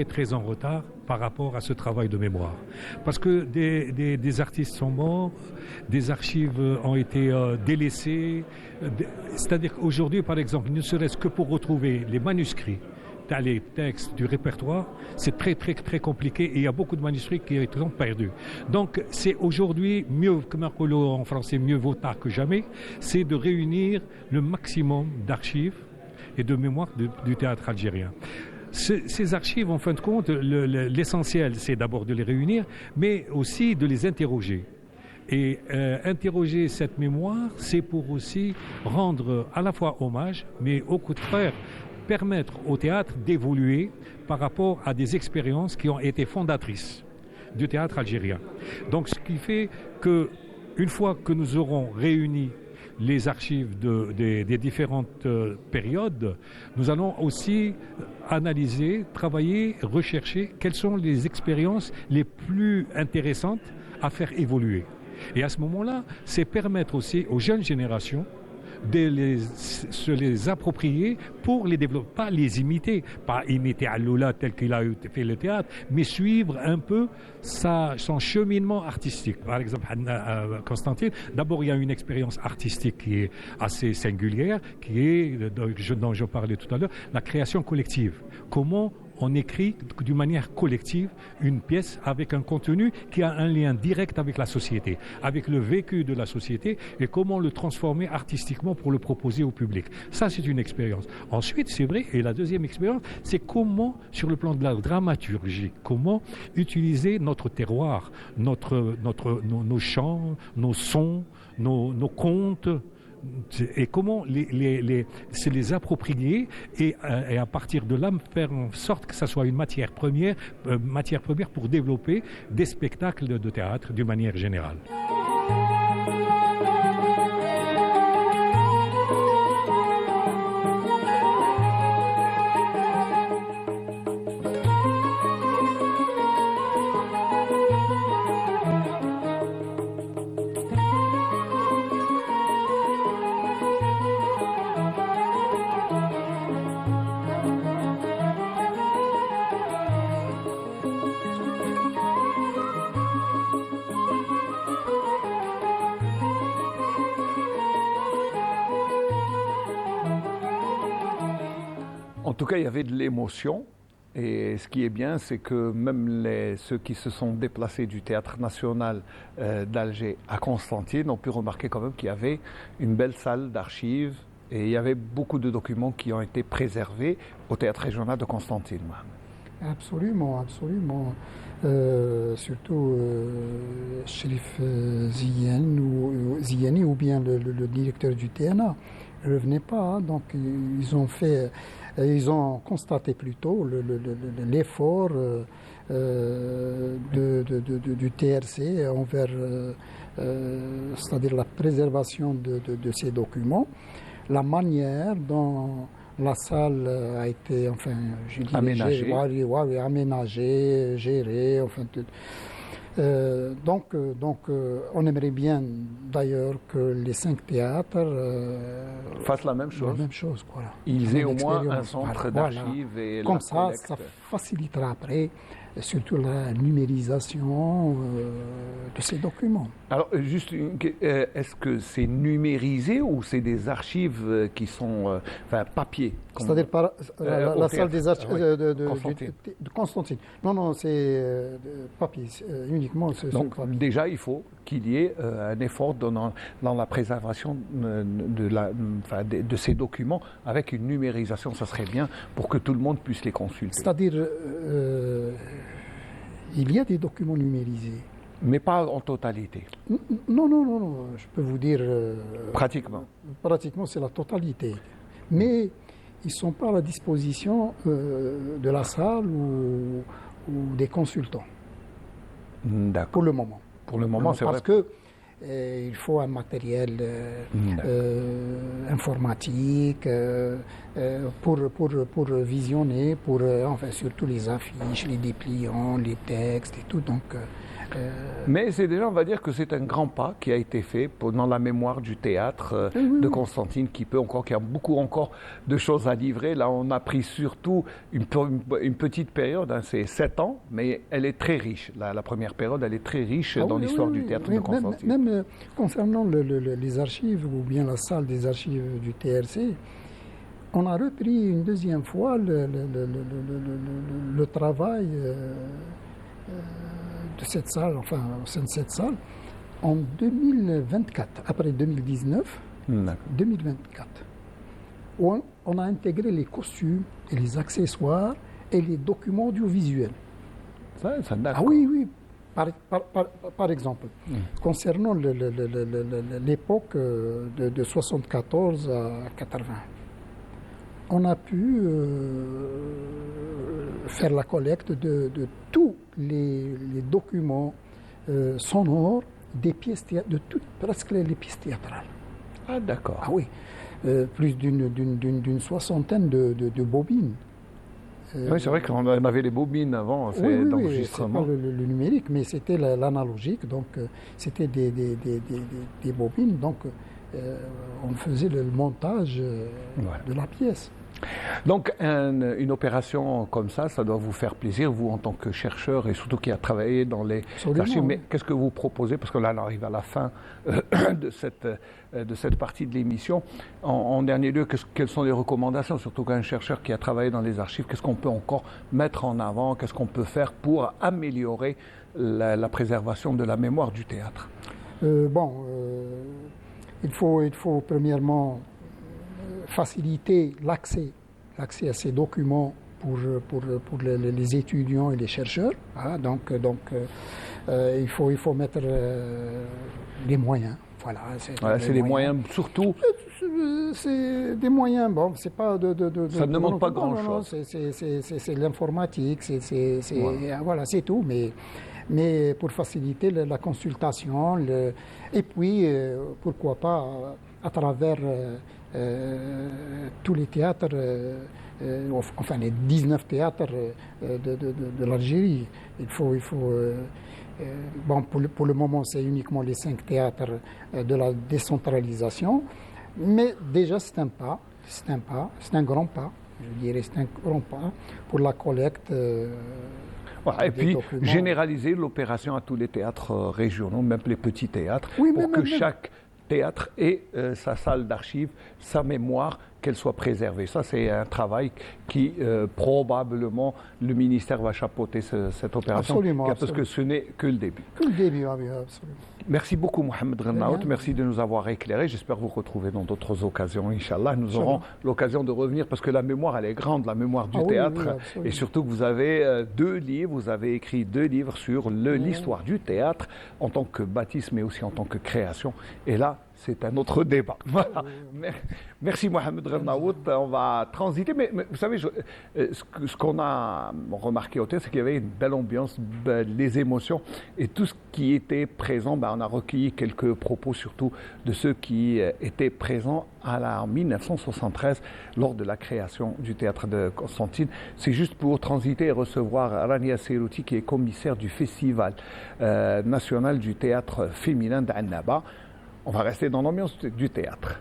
très en retard par rapport à ce travail de mémoire. Parce que des artistes sont morts, des archives ont été délaissées. C'est-à-dire qu'aujourd'hui, par exemple, ne serait-ce que pour retrouver les manuscrits, les textes du répertoire, c'est très compliqué et il y a beaucoup de manuscrits qui sont perdus. Donc c'est aujourd'hui mieux, comme en français, mieux vaut tard que jamais, c'est de réunir le maximum d'archives et de mémoire du théâtre algérien. Ces archives, en fin de compte, l'essentiel, c'est d'abord de les réunir, mais aussi de les interroger. Et interroger cette mémoire, c'est pour aussi rendre à la fois hommage, mais au contraire, permettre au théâtre d'évoluer par rapport à des expériences qui ont été fondatrices du théâtre algérien. Donc ce qui fait que, une fois que nous aurons réuni les archives des différentes périodes, nous allons aussi analyser, travailler, rechercher quelles sont les expériences les plus intéressantes à faire évoluer. Et à ce moment-là, c'est permettre aussi aux jeunes générations de se les approprier pour les développer, pas les imiter, pas imiter Alloula tel qu'il a fait le théâtre, mais suivre un peu son cheminement artistique. Par exemple, Constantine, d'abord il y a une expérience artistique qui est assez singulière, qui est, dont je parlais tout à l'heure, la création collective. Comment on écrit d'une manière collective une pièce avec un contenu qui a un lien direct avec la société, avec le vécu de la société et comment le transformer artistiquement pour le proposer au public. Ça, c'est une expérience. Ensuite, c'est vrai, et la deuxième expérience, c'est comment, sur le plan de la dramaturgie, comment utiliser notre terroir, nos chants, nos sons, nos contes, et comment se les approprier et à partir de là faire en sorte que ça soit une matière première pour développer des spectacles de théâtre d'une manière générale.
En tout cas, il y avait de l'émotion. Et ce qui est bien, c'est que même ceux qui se sont déplacés du Théâtre National d'Alger à Constantine ont pu remarquer quand même qu'il y avait une belle salle d'archives et il y avait beaucoup de documents qui ont été préservés au Théâtre Régional de Constantine.
Absolument. Surtout Chérif Ziani ou bien le directeur du TNA. revenaient pas. Hein. Donc ils ont constaté plutôt l'effort du TRC envers, c'est-à-dire la préservation de ces documents, la manière dont la salle a été, enfin, je dirais, aménagée, gérée, enfin. Donc, on aimerait bien d'ailleurs que les 5 théâtres
fassent la même chose.
Voilà.
Ils aient au moins un centre d'archives et
comme
la collecte.
ça facilitera après surtout la numérisation de ces documents.
Alors, juste, est-ce que c'est numérisé ou c'est des archives qui sont, papier?
C'est-à-dire la salle des archives
de
Constantine. Non, c'est papier, uniquement.
Donc, déjà, il faut qu'il y ait un effort dans la préservation de ces documents avec une numérisation. Ça serait bien pour que tout le monde puisse les consulter.
C'est-à-dire, il y a des documents numérisés.
Mais pas en totalité.
Non, je peux vous dire...
Pratiquement.
Pratiquement, c'est la totalité. Mais ils ne sont pas à la disposition de la salle ou des consultants.
D'accord.
Pour le moment.
Pour le moment, c'est vrai.
Parce que il faut un matériel informatique pour visionner, enfin, surtout les affiches, les dépliants, les textes et tout. Donc,
mais c'est déjà, on va dire que c'est un grand pas qui a été fait dans la mémoire du théâtre de Constantine, qui a beaucoup encore de choses à livrer. Là, on a pris surtout une petite période, hein, c'est 7 ans, mais elle est très riche. La première période, elle est très riche dans l'histoire du théâtre de Constantine.
Même concernant les archives ou bien la salle des archives du TRC, on a repris une deuxième fois le travail de cette salle, enfin, au sein de cette salle, en 2024, après 2019, 2024, où on a intégré les costumes et les accessoires et les documents audiovisuels.
Ça
ah oui. Par exemple, concernant l'époque de 74 à 80, on a pu faire la collecte de tous les documents sonores des pièces presque les pièces théâtrales.
Ah d'accord.
Ah oui, plus d'une soixantaine de bobines.
Oui, c'est vrai qu'on avait les bobines avant, d'enregistrement.
Oui, c'est pas le numérique, mais c'était l'analogique, donc c'était des bobines, donc on faisait le montage de la pièce.
Donc une opération comme ça doit vous faire plaisir, vous en tant que chercheur et surtout qui a travaillé dans les archives. Mais qu'est-ce que vous proposez? Parce que là, on arrive à la fin de cette partie de l'émission. En dernier lieu, quelles sont les recommandations, surtout qu'un chercheur qui a travaillé dans les archives, qu'est-ce qu'on peut encore mettre en avant? Qu'est-ce qu'on peut faire pour améliorer la préservation de la mémoire du théâtre?
Il faut premièrement faciliter l'accès à ces documents pour les étudiants et les chercheurs. Hein, donc il faut mettre les moyens. Voilà,
c'est les moyens surtout.
C'est des moyens. Bon, c'est pas
ça ne demande pas grand-chose.
C'est l'informatique. Voilà, c'est tout. Mais pour faciliter la consultation, et puis pourquoi pas à travers tous les théâtres, enfin les 19 théâtres de l'Algérie. Il faut pour le moment, c'est uniquement les 5 théâtres de la décentralisation, mais déjà c'est un grand pas, je dirais, c'est un grand pas pour la collecte.
Et puis généraliser l'opération à tous les théâtres régionaux, même les petits théâtres, pour que chaque théâtre ait sa salle d'archives, sa mémoire qu'elle soit préservée. Ça, c'est un travail qui, probablement, le ministère va chapeauter cette opération.
Absolument,
parce que ce n'est que le début.
Que le début, oui, absolument.
Merci beaucoup, Mohamed Ghennaout. Merci de nous avoir éclairés. J'espère vous retrouver dans d'autres occasions, Inch'Allah. Nous aurons l'occasion de revenir parce que la mémoire, elle est grande, la mémoire du théâtre. Oui, et surtout que vous avez 2 livres, vous avez écrit 2 livres sur l'histoire du théâtre en tant que baptiste, mais aussi en tant que création. Et là, c'est un autre débat. Voilà. Merci Mohamed Ghennaout. On va transiter. Mais vous savez, ce qu'on a remarqué au théâtre, c'est qu'il y avait une belle ambiance, les émotions et tout ce qui était présent. On a recueilli quelques propos, surtout de ceux qui étaient présents en 1973 lors de la création du théâtre de Constantine. C'est juste pour transiter et recevoir Rania Seyrouti, qui est commissaire du Festival national du théâtre féminin d'Annaba. On va rester dans l'ambiance du théâtre.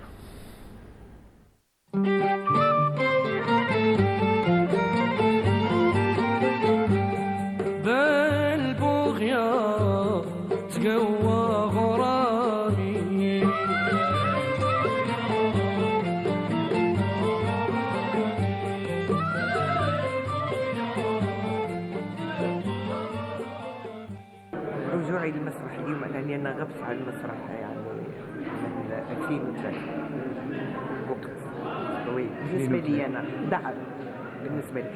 رجوعي للمسرح اليوم لأني أنا غبت على المسرح يعني من 2003 وقت طويل بالنسبة لي أنا دعم بالنسبة لي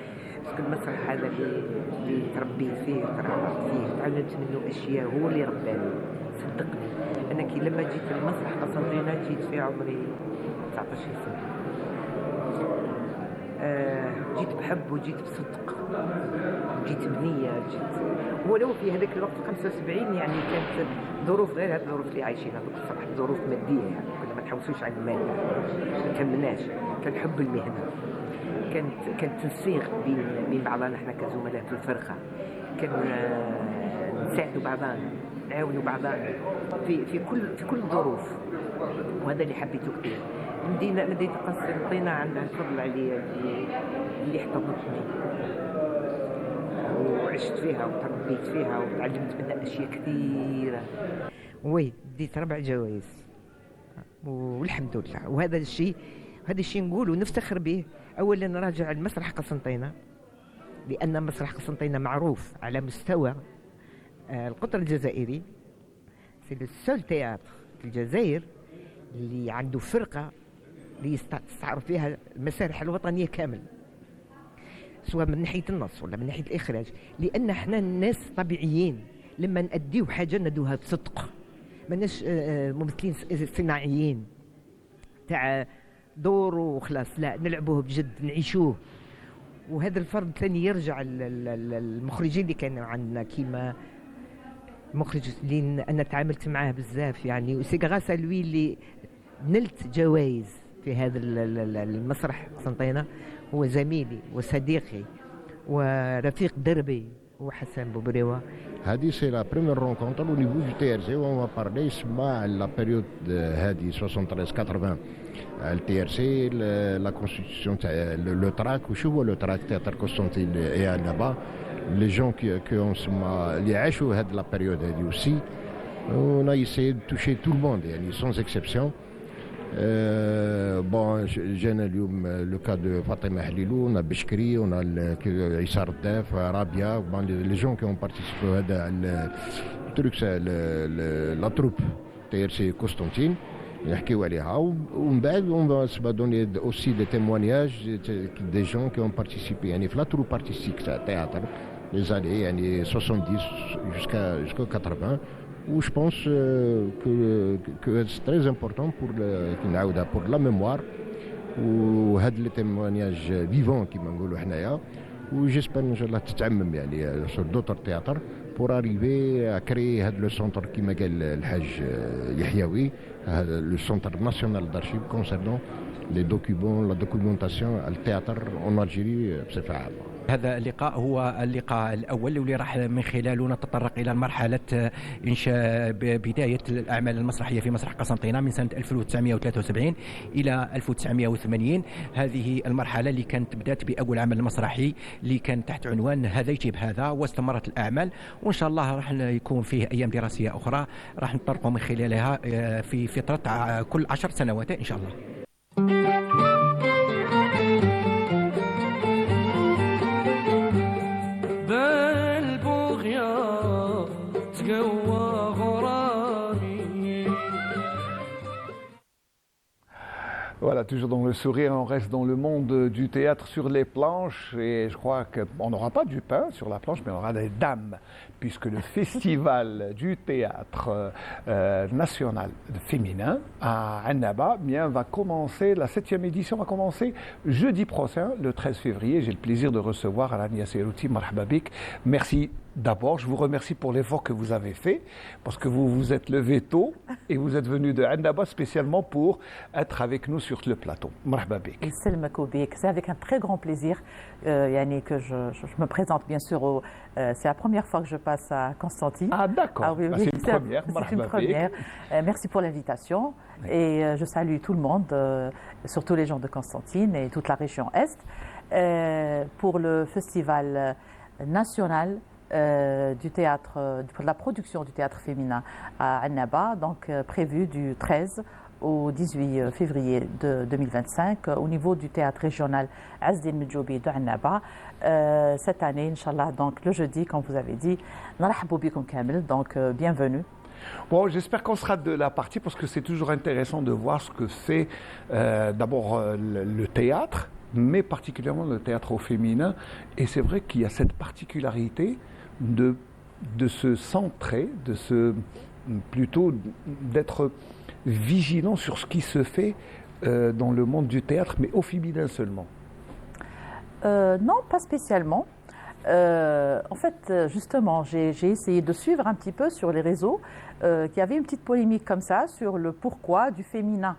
بس المسرح هذا اللي تربيت فيه وترعرفت فيه تعلمت منه أشياء هو اللي رباني صدقني. أنا كي لما جيت المسرح قسنطينة جيت في عمري 19 سنة. جيت بحب وجيت بصدق جيت بنية ولو في هذاك الوقت 75 يعني كانت ظروف غير هذه الظروف اللي عايشينها صراحة ظروف مادية يعني كنا ما نحوسوش على المال ما كملناش. كان حب المهنة كانت تنسيق بين بعضنا احنا كزملاء في الفرقة. كان نساعدوا بعضنا نعاونوا بعضنا في كل الظروف وهذا اللي حبيته كثير. مدينة قسنطينة عندها الفضل عليا اللي احتضنتني وعشت فيها وتربيت فيها وتعلمت منها أشياء كثيرة. وي ديت 4 جوائز والحمد لله. وهذا الشيء نقول ونفتخر به. أولا نراجع المسرح قسنطينة لأن مسرح قسنطينة معروف على مستوى القطر الجزائري. سي لو سول تياتر في الجزائر اللي عنده فرقة اللي يستعرض فيها المسارح الوطنية كامل سواء من ناحية النص ولا من ناحية الإخراج. لأن احنا الناس طبيعيين لما نأديو حاجة ندوها بصدق ماناش ممثلين صناعيين تاع دور وخلاص. لا نلعبوه بجد نعيشوه. وهذا الفرض ثاني يرجع المخرجين اللي كانوا عندنا كيما مخرج اللي أنا تعاملت معاه بزاف يعني وسي غراس لوي اللي نلت جوائز في هذا المسرح قسنطينة. هو زميلي وصديقي ورفيق دربي هو حسن بوبريوة.
هذه سي لا بريمير رونكونتر او نيفو دو تي ار سي وون فا بارلي سما لا بيريود هذه 73 80 التي ار سي لا كونستيتيسيون تاع لو تراك. وشو هو لو تراك تياتر قسنطين اي انابا لي جون كي سما اللي عاشوا هذه لا بيريود هذه اوسي. On a essayé de toucher tout le monde, sans exception. Bon, j'ai le cas de Fatima Halilou, on a Beshkri, on a Issa Rdef, Rabia, bon, les gens qui ont participé à la troupe TRC Constantine. نحكيو عليها ومن بعد on va donner aussi des témoignages des gens qui ont participé يعني في la troupe artistique تاع التياتر les années يعني 70 jusqu'à 80. où je pense que c'est très important pour la mémoire و هاد لي témoignages vivants كيما نقولوا حنايا. و j'espère ان شاء الله تتعمم يعني sur d'autres théâtres pour arriver à créer هاد لو سونتر كيما قال الحاج يحيوي le centre national d'archives concernant les documents la documentation التياتر en Algérie بصفة عامة.
هذا اللقاء هو اللقاء الأول واللي راح من خلاله نتطرق إلى مرحلة إنشاء بداية الأعمال المسرحية في مسرح قسنطينة من سنة 1973 إلى 1980. هذه المرحلة اللي كانت بدأت بأول عمل مسرحي اللي كان تحت عنوان هذا يجيب هذا واستمرت الأعمال وإن شاء الله راح يكون فيه أيام دراسية أخرى راح نطرقوا من خلالها في فترة كل 10 سنوات إن شاء الله.
Voilà, toujours dans le sourire, on reste dans le monde du théâtre sur les planches et je crois qu'on n'aura pas du pain sur la planche, mais on aura des dames, puisque le festival du théâtre national féminin à Annaba va commencer, la 7e édition va commencer jeudi prochain, le 13 février. J'ai le plaisir de recevoir Rania Seyrouti, marhaba bik. Merci. D'abord, je vous remercie pour l'effort que vous avez fait, parce que vous vous êtes levé tôt et vous êtes venu de Annaba spécialement pour être avec nous sur le plateau. Marhaba bik.
C'est avec un très grand plaisir que je me présente, bien sûr. C'est la première fois que je passe à Constantine.
Ah d'accord,
oui,
c'est une première.
C'est une première. Merci pour l'invitation et je salue tout le monde, surtout les gens de Constantine et toute la région Est, pour le festival national du théâtre, pour la production du théâtre féminin à Annaba, donc prévu du 13 au 18 février de 2025 au niveau du théâtre régional Azdin Medjoubi de Annaba. Cette année, Inch'Allah, donc le jeudi, comme vous avez dit, Narahbou bikoum kamel, donc bienvenue.
Bon, j'espère qu'on sera de la partie parce que c'est toujours intéressant de voir ce que fait d'abord le théâtre, mais particulièrement le théâtre au féminin. Et c'est vrai qu'il y a cette particularité de se centrer, plutôt d'être vigilant sur ce qui se fait dans le monde du théâtre, mais au féminin seulement.
Non, pas spécialement. En fait, justement, j'ai essayé de suivre un petit peu sur les réseaux qu'il y avait une petite polémique comme ça sur le pourquoi du féminin.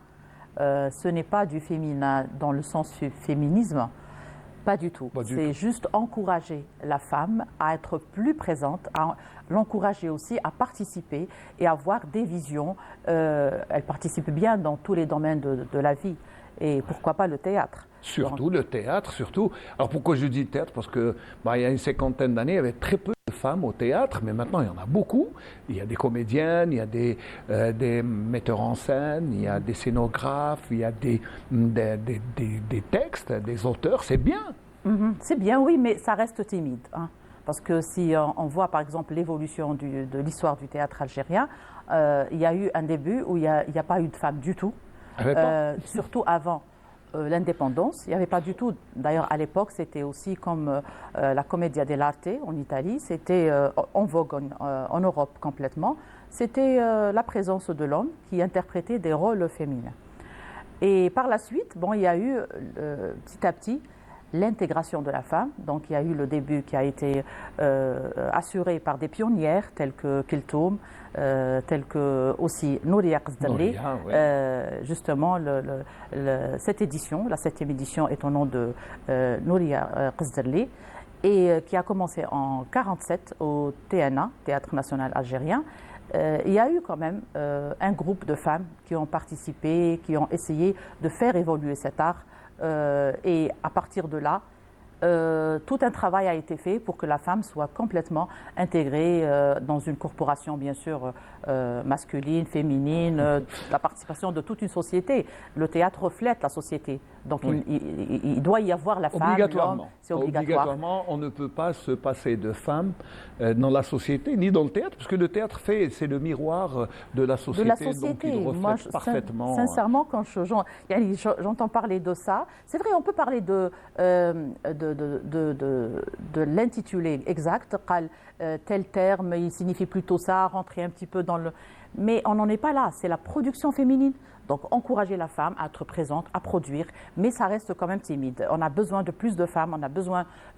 Ce n'est pas du féminin dans le sens féminisme, pas du tout. C'est juste encourager la femme à être plus présente, à l'encourager aussi à participer et à avoir des visions. Elle participe bien dans tous les domaines de la vie. Et pourquoi pas le théâtre?
Surtout le théâtre, surtout. Alors pourquoi je dis théâtre? Parce que il y a une 50aine d'années, il y avait très peu de femmes au théâtre, mais maintenant il y en a beaucoup. Il y a des comédiennes, il y a des metteurs en scène, il y a des scénographes, il y a des textes, des auteurs, c'est bien.
C'est bien, oui, mais ça reste timide. Hein. Parce que si on voit par exemple l'évolution de l'histoire du théâtre algérien, il y a eu un début où il n'y a pas eu de femmes du tout. Surtout avant l'indépendance, il n'y avait pas du tout. D'ailleurs, à l'époque, c'était aussi comme la Commedia dell'arte en Italie, c'était en vogue en Europe complètement. C'était la présence de l'homme qui interprétait des rôles féminins. Et par la suite, il y a eu petit à petit l'intégration de la femme. Donc il y a eu le début qui a été assuré par des pionnières telles que Keltoum, telles que aussi Nouria Qasdali. Justement, cette édition, la 7e édition, est au nom de Nouria Qasdali et qui a commencé en 1947 au TNA, Théâtre National Algérien. Il y a eu quand même un groupe de femmes qui ont participé, qui ont essayé de faire évoluer cet art. Et à partir de là, tout un travail a été fait pour que la femme soit complètement intégrée dans une corporation, bien sûr, masculine, féminine, la participation de toute une société. Le théâtre reflète la société. Donc il doit y avoir la femme, l'homme, c'est obligatoire.
Obligatoirement, on ne peut pas se passer de femmes dans la société, ni dans le théâtre, parce que le théâtre c'est le miroir de la société. Donc il reflète parfaitement.
Sincèrement, quand j'entends parler de ça, c'est vrai, on peut parler de l'intitulé exact, tel terme, il signifie plutôt ça, rentrer un petit peu dans le... Mais on n'en est pas là, c'est la production féminine. Donc encourager la femme à être présente, à produire, mais ça reste quand même timide. On a besoin de plus de femmes,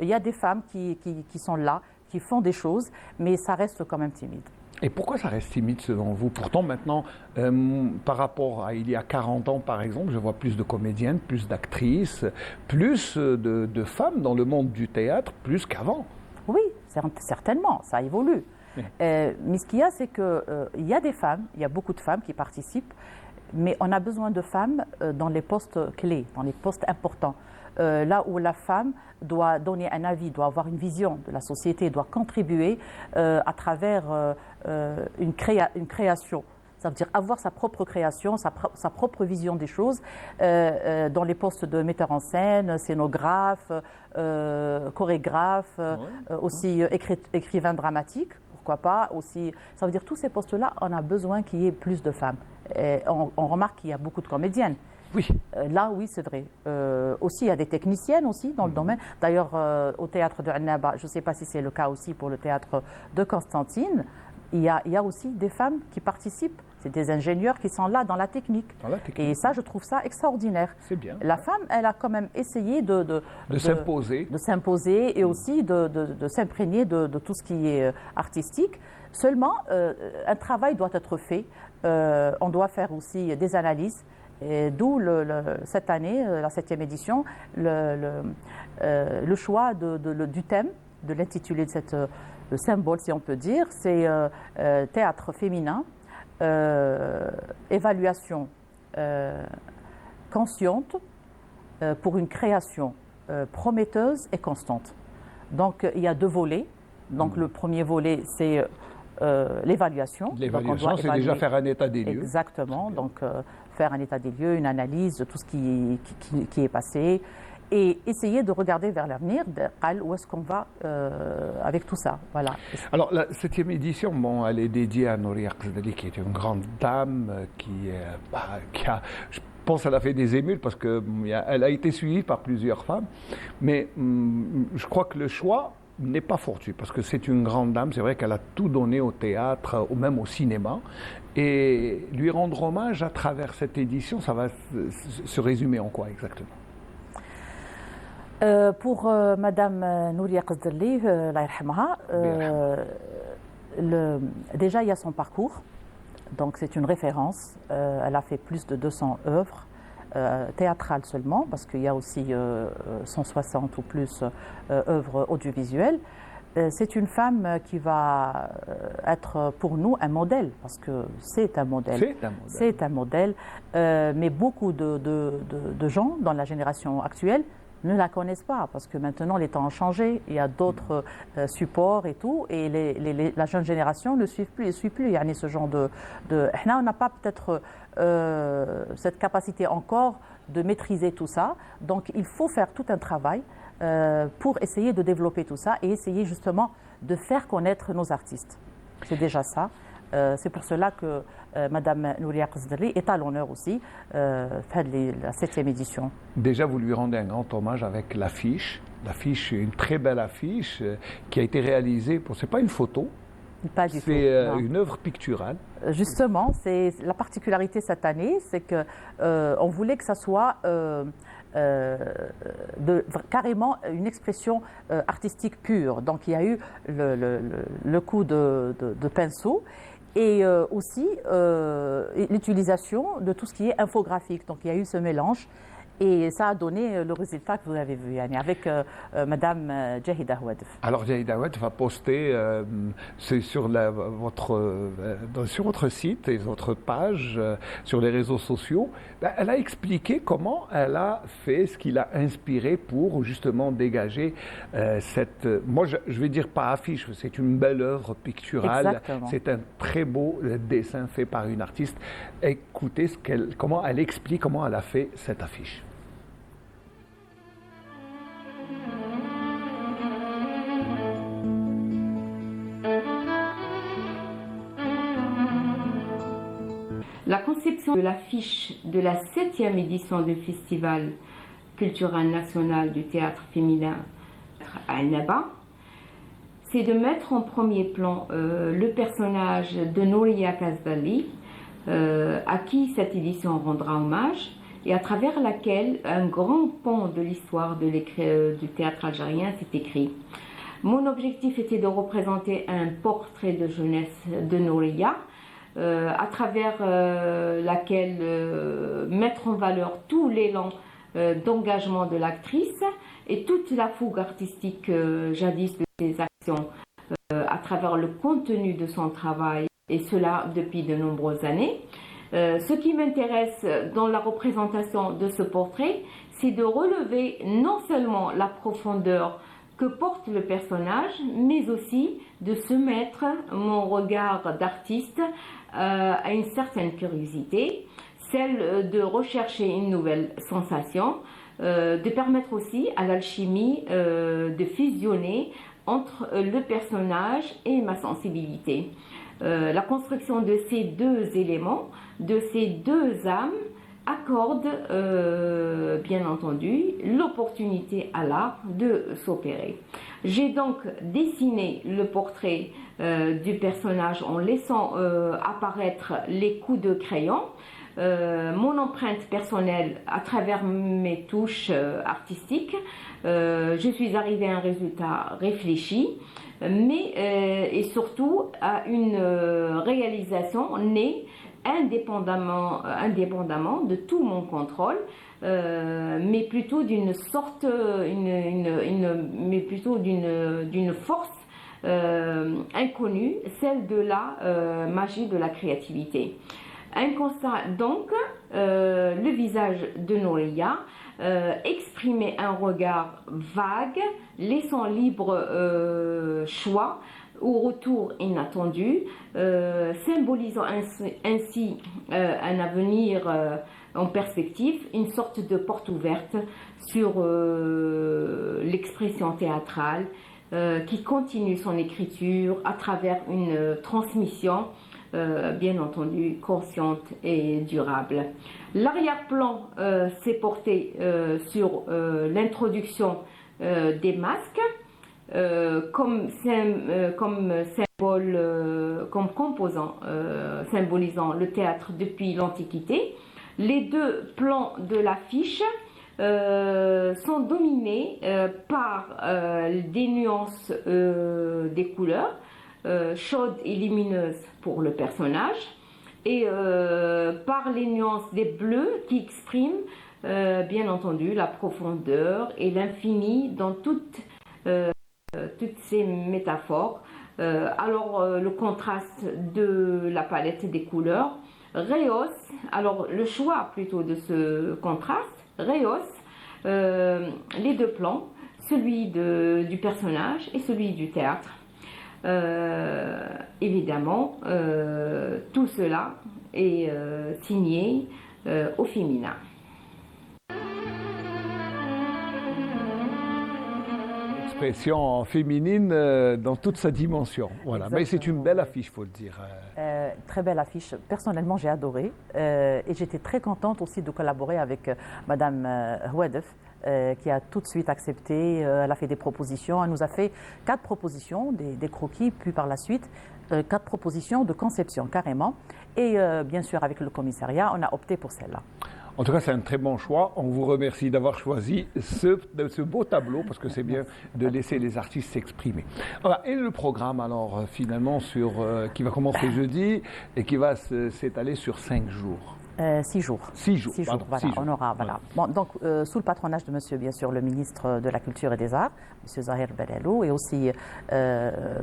il y a des femmes qui sont là, qui font des choses, mais ça reste quand même timide.
Et pourquoi ça reste timide selon vous? Pourtant maintenant, par rapport à il y a 40 ans par exemple, je vois plus de comédiennes, plus d'actrices, plus de femmes dans le monde du théâtre, plus qu'avant.
Oui, certainement, ça évolue. Mais ce qu'il y a, c'est qu'il y a des femmes, il y a beaucoup de femmes qui participent, mais on a besoin de femmes dans les postes clés, dans les postes importants. Là où la femme doit donner un avis, doit avoir une vision de la société, doit contribuer à travers une création. Ça veut dire avoir sa propre création, sa propre vision des choses dans les postes de metteur en scène, scénographe, chorégraphe, aussi écrivain dramatique, pourquoi pas. Aussi, ça veut dire tous ces postes-là, on a besoin qu'il y ait plus de femmes. Et on remarque qu'il y a beaucoup de comédiennes, Oui. Là, oui, c'est vrai. Aussi, il y a des techniciennes aussi dans le domaine. D'ailleurs, au théâtre de Annaba, je ne sais pas si c'est le cas aussi pour le théâtre de Constantine, il y a aussi des femmes qui participent. C'est des ingénieurs qui sont là dans la technique. Et ça, je trouve ça extraordinaire.
C'est bien.
La femme, elle a quand même essayé de
s'imposer.
De s'imposer et aussi de s'imprégner de tout ce qui est artistique. Seulement, un travail doit être fait. On doit faire aussi des analyses. D'où cette année, la 7e édition, le choix du thème, de l'intitulé de le symbole, si on peut dire, c'est théâtre féminin, évaluation consciente pour une création prometteuse et constante. Donc il y a 2 volets. Donc le premier volet, c'est l'évaluation.
L'évaluation, c'est déjà faire un état des lieux.
Exactement. Donc faire un état des lieux, une analyse de tout ce qui est passé et essayer de regarder vers l'avenir, où est-ce qu'on va avec tout ça. Voilà.
Alors la 7e édition, bon, elle est dédiée à Nouria Qasdali, qui est une grande dame qui a, je pense qu'elle a fait des émules parce qu'elle a été suivie par plusieurs femmes, mais je crois que le choix n'est pas fortuit parce que c'est une grande dame, c'est vrai qu'elle a tout donné au théâtre ou même au cinéma, et lui rendre hommage à travers cette édition, ça va se résumer en quoi exactement?
Pour Madame Nouria Qasdali, déjà il y a son parcours, donc c'est une référence. Elle a fait plus de 200 œuvres théâtrales seulement, parce qu'il y a aussi 160 ou plus œuvres audiovisuelles. C'est une femme qui va être pour nous un modèle, parce que c'est un modèle. C'est un modèle, mais beaucoup de gens dans la génération actuelle ne la connaissent pas, parce que maintenant les temps ont changé, il y a d'autres supports et tout, et la jeune génération ne suit plus. Il y a ce genre on n'a pas peut-être cette capacité encore de maîtriser tout ça, donc il faut faire tout un travail pour essayer de développer tout ça et essayer justement de faire connaître nos artistes. C'est déjà ça. C'est pour cela que Madame Nouria Qasdali est à l'honneur aussi, la 7e édition.
Déjà, vous lui rendez un grand hommage avec l'affiche. L'affiche, une très belle affiche qui a été réalisée pour. C'est pas une photo.
Pas du tout.
C'est une œuvre picturale.
Justement, c'est la particularité cette année, c'est que on voulait que ça soit carrément une expression artistique pure. Donc il y a eu le coup de pinceau. Et aussi l'utilisation de tout ce qui est infographique. Donc il y a eu ce mélange et ça a donné le résultat que vous avez vu, Yanni, avec Madame Jahida Houadef.
Alors Jahida Houadef va poster sur votre site et votre page, sur les réseaux sociaux. Elle a expliqué comment elle a fait ce qui l'a inspiré pour justement dégager cette. Moi, je vais dire pas affiche, c'est une belle œuvre picturale.
Exactement.
C'est un très beau dessin fait par une artiste. Écoutez comment elle explique comment elle a fait cette affiche.
La conception de l'affiche de la 7e édition du Festival culturel national du théâtre féminin à Annaba, c'est de mettre en premier plan le personnage de Nouria Qasdali, à qui cette édition rendra hommage, et à travers laquelle un grand pan de l'histoire du théâtre algérien s'est écrit. Mon objectif était de représenter un portrait de jeunesse de Nouria, à travers laquelle mettre en valeur tout l'élan d'engagement de l'actrice et toute la fougue artistique jadis de ses actions à travers le contenu de son travail, et cela depuis de nombreuses années. Ce qui m'intéresse dans la représentation de ce portrait, c'est de relever non seulement la profondeur que porte le personnage, mais aussi de se mettre mon regard d'artiste à une certaine curiosité, celle de rechercher une nouvelle sensation, de permettre aussi à l'alchimie de fusionner entre le personnage et ma sensibilité. La construction de ces deux éléments, de ces deux âmes, accorde bien entendu l'opportunité à l'art de s'opérer. J'ai donc dessiné le portrait du personnage en laissant apparaître les coups de crayon, mon empreinte personnelle à travers mes touches artistiques. Je suis arrivée à un résultat réfléchi, mais et surtout à une réalisation née indépendamment de tout mon contrôle, mais plutôt d'une sorte, mais plutôt d'une force inconnue, celle de la magie de la créativité. Un constat donc, le visage de Nouria exprimait un regard vague, laissant libre choix au retour inattendu, symbolisant ainsi un avenir en perspective, une sorte de porte ouverte sur l'expression théâtrale qui continue son écriture à travers une transmission bien entendu consciente et durable. L'arrière-plan s'est porté sur l'introduction des masques comme symbole, comme composant symbolisant le théâtre depuis l'Antiquité. Les deux plans de l'affiche sont dominés par des nuances des couleurs chaudes et lumineuses pour le personnage et par les nuances des bleus qui expriment bien entendu la profondeur et l'infini dans toutes ces métaphores. Alors le contraste de la palette des couleurs rehausse, alors le choix plutôt de ce contraste rehausse les deux plans, celui du personnage et celui du théâtre. Évidemment, tout cela est signé au féminin.
Expression féminine dans toute sa dimension. Voilà. Mais c'est une belle affiche, il faut le dire.
Très belle affiche. Personnellement, j'ai adoré. Et j'étais très contente aussi de collaborer avec Madame Houadef, qui a tout de suite accepté. Elle a fait des propositions. Elle nous a fait 4 propositions, des croquis, puis par la suite, 4 propositions de conception, carrément. Et bien sûr, avec le commissariat, on a opté pour celle-là.
En tout cas, c'est un très bon choix. On vous remercie d'avoir choisi ce beau tableau, parce que c'est bien de laisser les artistes s'exprimer. Voilà. Et le programme, alors, finalement, qui va commencer jeudi et qui va s'étaler sur 5 jours.
6 jours.
6 jours,
6 jours, voilà. 6 jours. On aura, voilà. Bon, donc, sous le patronage de monsieur, bien sûr, le ministre de la Culture et des Arts, monsieur Zahir Belalou, et aussi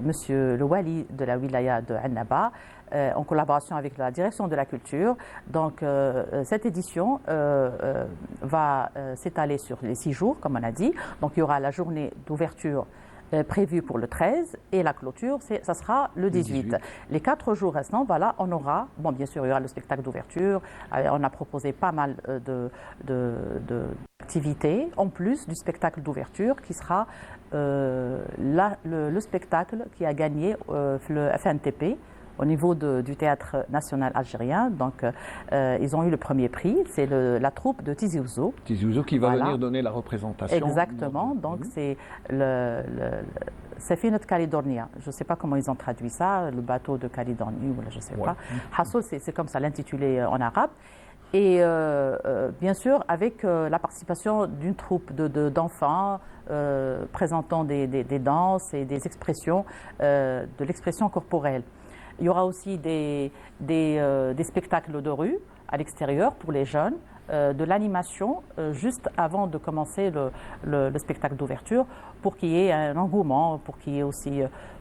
monsieur le Wali de la wilaya de Annaba, en collaboration avec la direction de la culture. Donc, cette édition va s'étaler sur les 6 jours, comme on a dit. Donc, il y aura la journée d'ouverture prévue pour le 13 et la clôture, ça sera le 18. Les 4 jours restants, voilà, on aura, bon, bien sûr, il y aura le spectacle d'ouverture. On a proposé pas mal d'activités, en plus du spectacle d'ouverture, qui sera le spectacle qui a gagné le FNTP au niveau du Théâtre National Algérien. Donc, ils ont eu le premier prix, c'est la troupe de Tizi Ouzou.
Tizi Ouzou qui va venir donner la représentation.
Exactement, donc c'est Safinat Calédonia. Je ne sais pas comment ils ont traduit ça, le bateau de Calédonie, ou je ne sais pas. Hassoul, c'est comme ça l'intitulé en arabe. Et bien sûr, avec la participation d'une troupe d'enfants présentant des danses et des expressions, de l'expression corporelle. Il y aura aussi des spectacles de rue à l'extérieur pour les jeunes, de l'animation juste avant de commencer le spectacle d'ouverture pour qu'il y ait un engouement,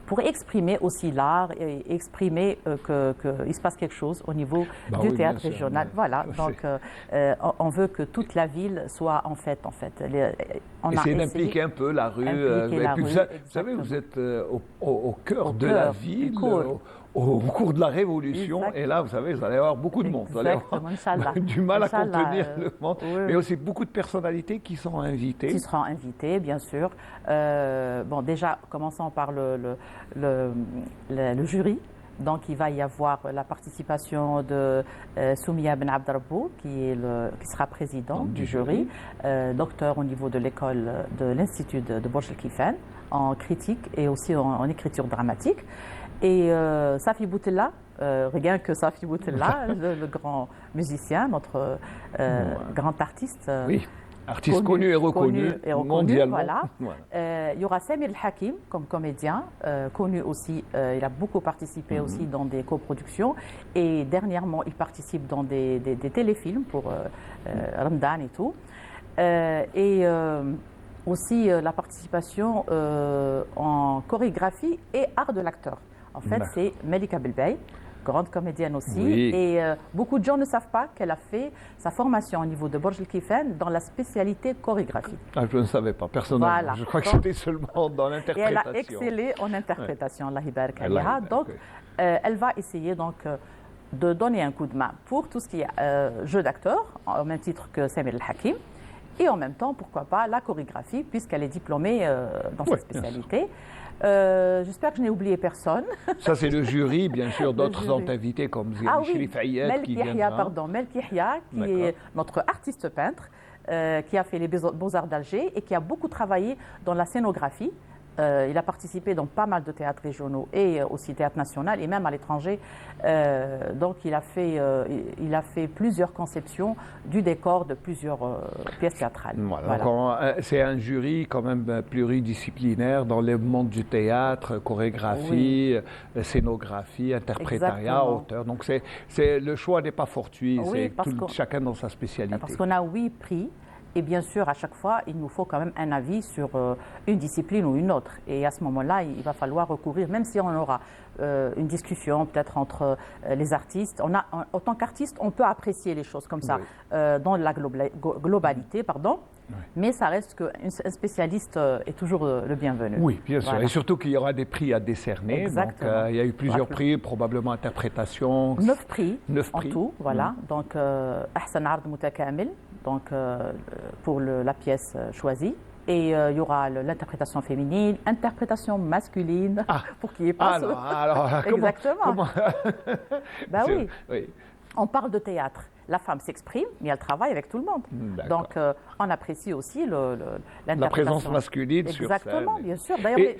pour exprimer aussi l'art et exprimer qu'il se passe quelque chose au niveau du théâtre régional. Voilà, donc on veut que toute la ville soit en fête.
Essayer d'impliquer un peu la rue. Vous savez, vous êtes au cœur de la ville. Au cours de la Révolution, et là, vous savez, vous allez avoir beaucoup de monde. Vous allez avoir du mal à contenir le monde, mais aussi beaucoup de personnalités qui sont invitées.
Qui seront invitées, bien sûr. Bon, déjà, commençons par le jury. Donc il va y avoir la participation de Soumia Ben Abdrabou, qui sera président du jury, docteur au niveau de l'école de l'Institut de Burj Al Kifan, en critique et aussi en écriture dramatique. Et Safi Boutella, rien que Safi Boutella, le grand musicien, notre grand artiste.
Oui. Artiste connu et reconnu mondialement.
Voilà. Il y aura Samir El-Hakim comme comédien, connu aussi. Il a beaucoup participé aussi dans des coproductions. Et dernièrement, il participe dans des téléfilms pour Ramadan et tout. Et aussi la participation en chorégraphie et art de l'acteur. En fait, c'est Melika Belbey, grande comédienne aussi. Oui. Et beaucoup de gens ne savent pas qu'elle a fait sa formation au niveau de Burj Al Kifan dans la spécialité chorégraphie.
Ah, je ne savais pas, personnellement. Voilà. Je crois que c'était seulement dans l'interprétation.
Et elle a excellé en interprétation, Allah Ibarak Aliha. Donc, elle va essayer donc, de donner un coup de main pour tout ce qui est jeu d'acteur, au même titre que Samir El-Hakim. Et en même temps, pourquoi pas, la chorégraphie, puisqu'elle est diplômée dans cette spécialité. J'espère que je n'ai oublié personne.
Ça, c'est le jury, bien sûr. D'autres ont invités comme Chérif Ayed qui viendra.
Melk Yahya, qui est notre artiste peintre, qui a fait les Beaux-Arts d'Alger et qui a beaucoup travaillé dans la scénographie. Il a participé dans pas mal de théâtres régionaux et aussi théâtre national et même à l'étranger. Donc il a fait plusieurs conceptions du décor de plusieurs pièces théâtrales.
Voilà. C'est un jury quand même pluridisciplinaire dans le monde du théâtre, chorégraphie, scénographie, interprétariat, auteur. Donc le choix n'est pas fortuit, c'est chacun dans sa spécialité.
Parce qu'on a 8 prix. Et bien sûr, à chaque fois, il nous faut quand même un avis sur une discipline ou une autre. Et à ce moment-là, il va falloir recourir, même si on aura une discussion peut-être entre les artistes. En tant qu'artiste, on peut apprécier les choses comme ça dans la globalité, pardon. Oui. Mais ça reste qu'un spécialiste est toujours le bienvenu.
Oui, bien sûr. Et surtout qu'il y aura des prix à décerner.
Exactement.
Donc, il y a eu plusieurs prix, probablement interprétation.
9 prix en tout, voilà. Donc, Ahsan Ard Mutakamil, donc pour la pièce choisie. Et il y aura l'interprétation féminine, interprétation masculine, pour qu'il n'y ait pas Exactement. Ben oui. On parle de théâtre. La femme s'exprime, mais elle travaille avec tout le monde. Donc, on apprécie aussi
la présence masculine sur scène.
Exactement, bien sûr. D'ailleurs,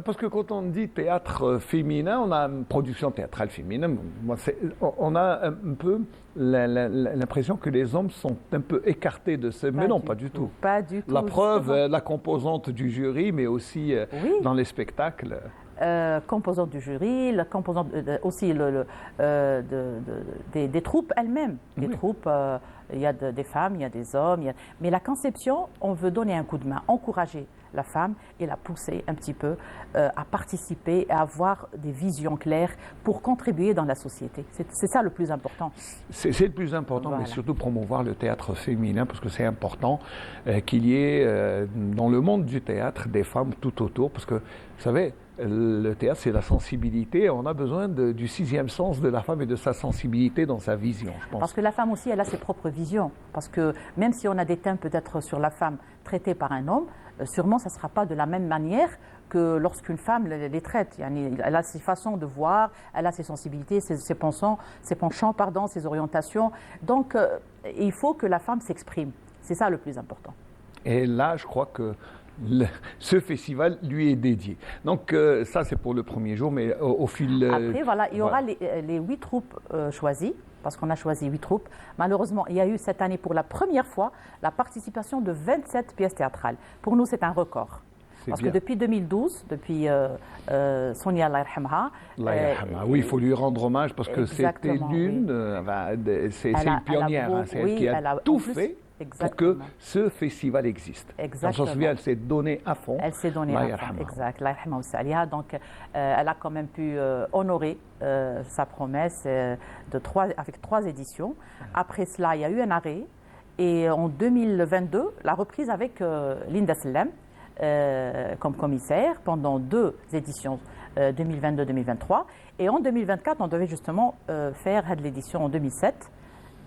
parce que quand on dit théâtre féminin, on a une production théâtrale féminine. On a un peu l'impression que les hommes sont un peu écartés de ce. Mais non, pas du tout.
Pas du tout.
La preuve, la composante du jury, mais aussi dans les spectacles.
Composante du jury, la composante aussi des troupes elles-mêmes. Des troupes, il y a des femmes, il y a des hommes. Mais la conception, on veut donner un coup de main, encourager la femme et la pousser un petit peu à participer, à avoir des visions claires pour contribuer dans la société. C'est ça le plus important.
C'est le plus important, mais surtout promouvoir le théâtre féminin, parce que c'est important qu'il y ait dans le monde du théâtre des femmes tout autour, parce que, vous savez, le théâtre, c'est la sensibilité. On a besoin du sixième sens de la femme et de sa sensibilité dans sa vision, je pense.
Parce que la femme aussi, elle a ses propres visions. Parce que même si on a des thèmes peut-être sur la femme traités par un homme, sûrement ça ne sera pas de la même manière que lorsqu'une femme les traite. Elle a ses façons de voir, elle a ses sensibilités, ses penchants, ses orientations. Donc, il faut que la femme s'exprime. C'est ça le plus important.
Et là, je crois que ce festival lui est dédié. Donc ça c'est pour le premier jour, mais au fil...
Après voilà, il y aura les 8 troupes choisies, parce qu'on a choisi 8 troupes. Malheureusement, il y a eu cette année pour la première fois la participation de 27 pièces théâtrales. Pour nous, c'est un record. Parce que depuis 2012, depuis Sonia Allah yarhamha,
oui, il faut lui rendre hommage parce que c'était c'est une pionnière, c'est elle qui a tout fait. Pour que ce festival existe. On s'en souvient, elle s'est donnée à fond.
Elle s'est donnée à fond, exact. Donc, elle a quand même pu honorer sa promesse avec 3 éditions. Après cela, il y a eu un arrêt. Et en 2022, la reprise avec Linda Sellem comme commissaire pendant 2 éditions, 2022-2023. Et en 2024, on devait justement faire l'édition en 2007.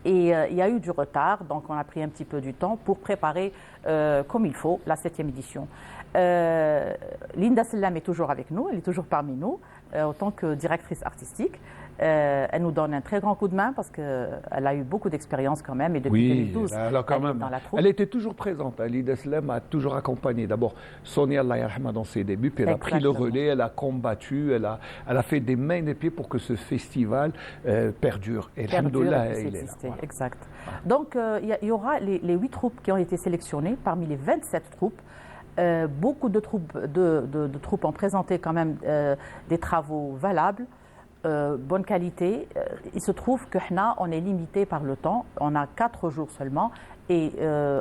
Et il y a eu du retard, donc on a pris un petit peu du temps pour préparer comme il faut la 7e édition. Linda Sellem est toujours avec nous, elle est toujours parmi nous. en tant que directrice artistique. Elle nous donne un très grand coup de main parce qu'elle a eu beaucoup d'expérience quand même et depuis 2012,
elle a quand même,
dans la troupe.
elle était toujours présente. Lida Slem a toujours accompagné. D'abord, Sonia Allah yarhama dans ses débuts, puis elle a pris le relais, elle a combattu, elle a fait des mains et des pieds pour que ce festival perdure. Et alhamdoulilah, il est là. Voilà.
Exact. Donc, il y aura les 8 troupes qui ont été sélectionnées parmi les 27 troupes. Beaucoup de troupes ont présenté quand même des travaux valables. Bonne qualité. Il se trouve que on est limité par le temps. On a 4 jours seulement et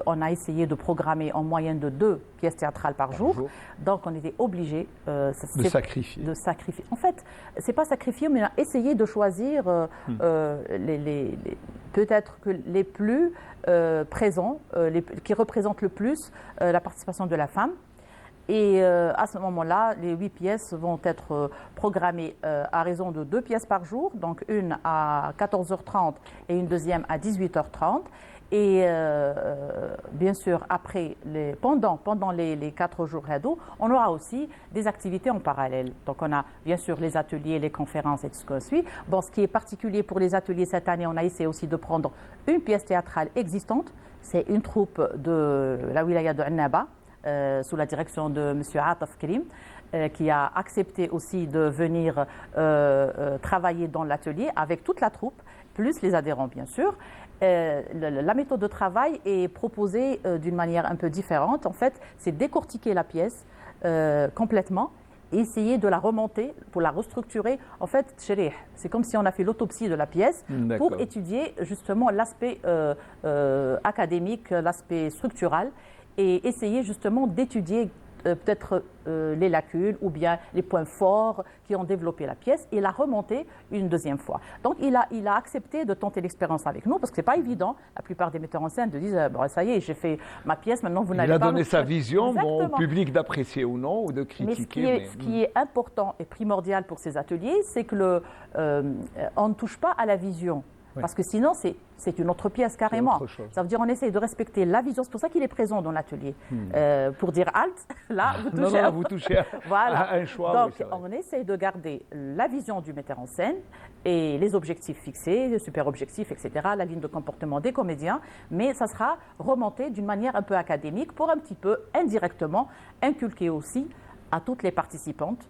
on a essayé de programmer en moyenne de 2 pièces théâtrales par jour. Donc on était obligé
de sacrifier.
En fait, c'est pas sacrifier, mais on a essayé de choisir peut-être que les plus présents, qui représentent le plus la participation de la femme. Et à ce moment-là, les 8 pièces vont être programmées à raison de 2 pièces par jour, donc une à 14h30 et une deuxième à 18h30. Et bien sûr, pendant les 4 jours Hado, on aura aussi des activités en parallèle. Donc on a bien sûr les ateliers, les conférences et tout ce qu'on suit. Bon, ce qui est particulier pour les ateliers cette année, on a essayé aussi de prendre une pièce théâtrale existante. C'est une troupe de la wilaya de Annaba, sous la direction de M. Ataf Karim, qui a accepté aussi de venir travailler dans l'atelier avec toute la troupe, plus les adhérents bien sûr. La méthode de travail est proposée d'une manière un peu différente. En fait, c'est décortiquer la pièce complètement et essayer de la remonter pour la restructurer. En fait, c'est comme si on a fait l'autopsie de la pièce pour étudier justement l'aspect académique, l'aspect structural, et essayer justement d'étudier peut-être les lacunes ou bien les points forts qui ont développé la pièce et la remonter une deuxième fois. Donc il a accepté de tenter l'expérience avec nous parce que c'est pas évident. La plupart des metteurs en scène te disent bon, ça y est, j'ai fait ma pièce, maintenant vous n'allez pas...
Il a donné sa vision, bon, au public d'apprécier ou non, ou de critiquer.
Mais ce qui est important et primordial pour ces ateliers, c'est que on ne touche pas à la vision. Parce que sinon, c'est une autre pièce carrément. Ça veut dire qu'on essaye de respecter la vision. C'est pour ça qu'il est présent dans l'atelier. Pour dire halt, là,
vous touchez à un choix.
Donc, on essaye de garder la vision du metteur en scène et les objectifs fixés, les super objectifs, etc., la ligne de comportement des comédiens. Mais ça sera remonté d'une manière un peu académique pour un petit peu, indirectement, inculquer aussi à toutes les participantes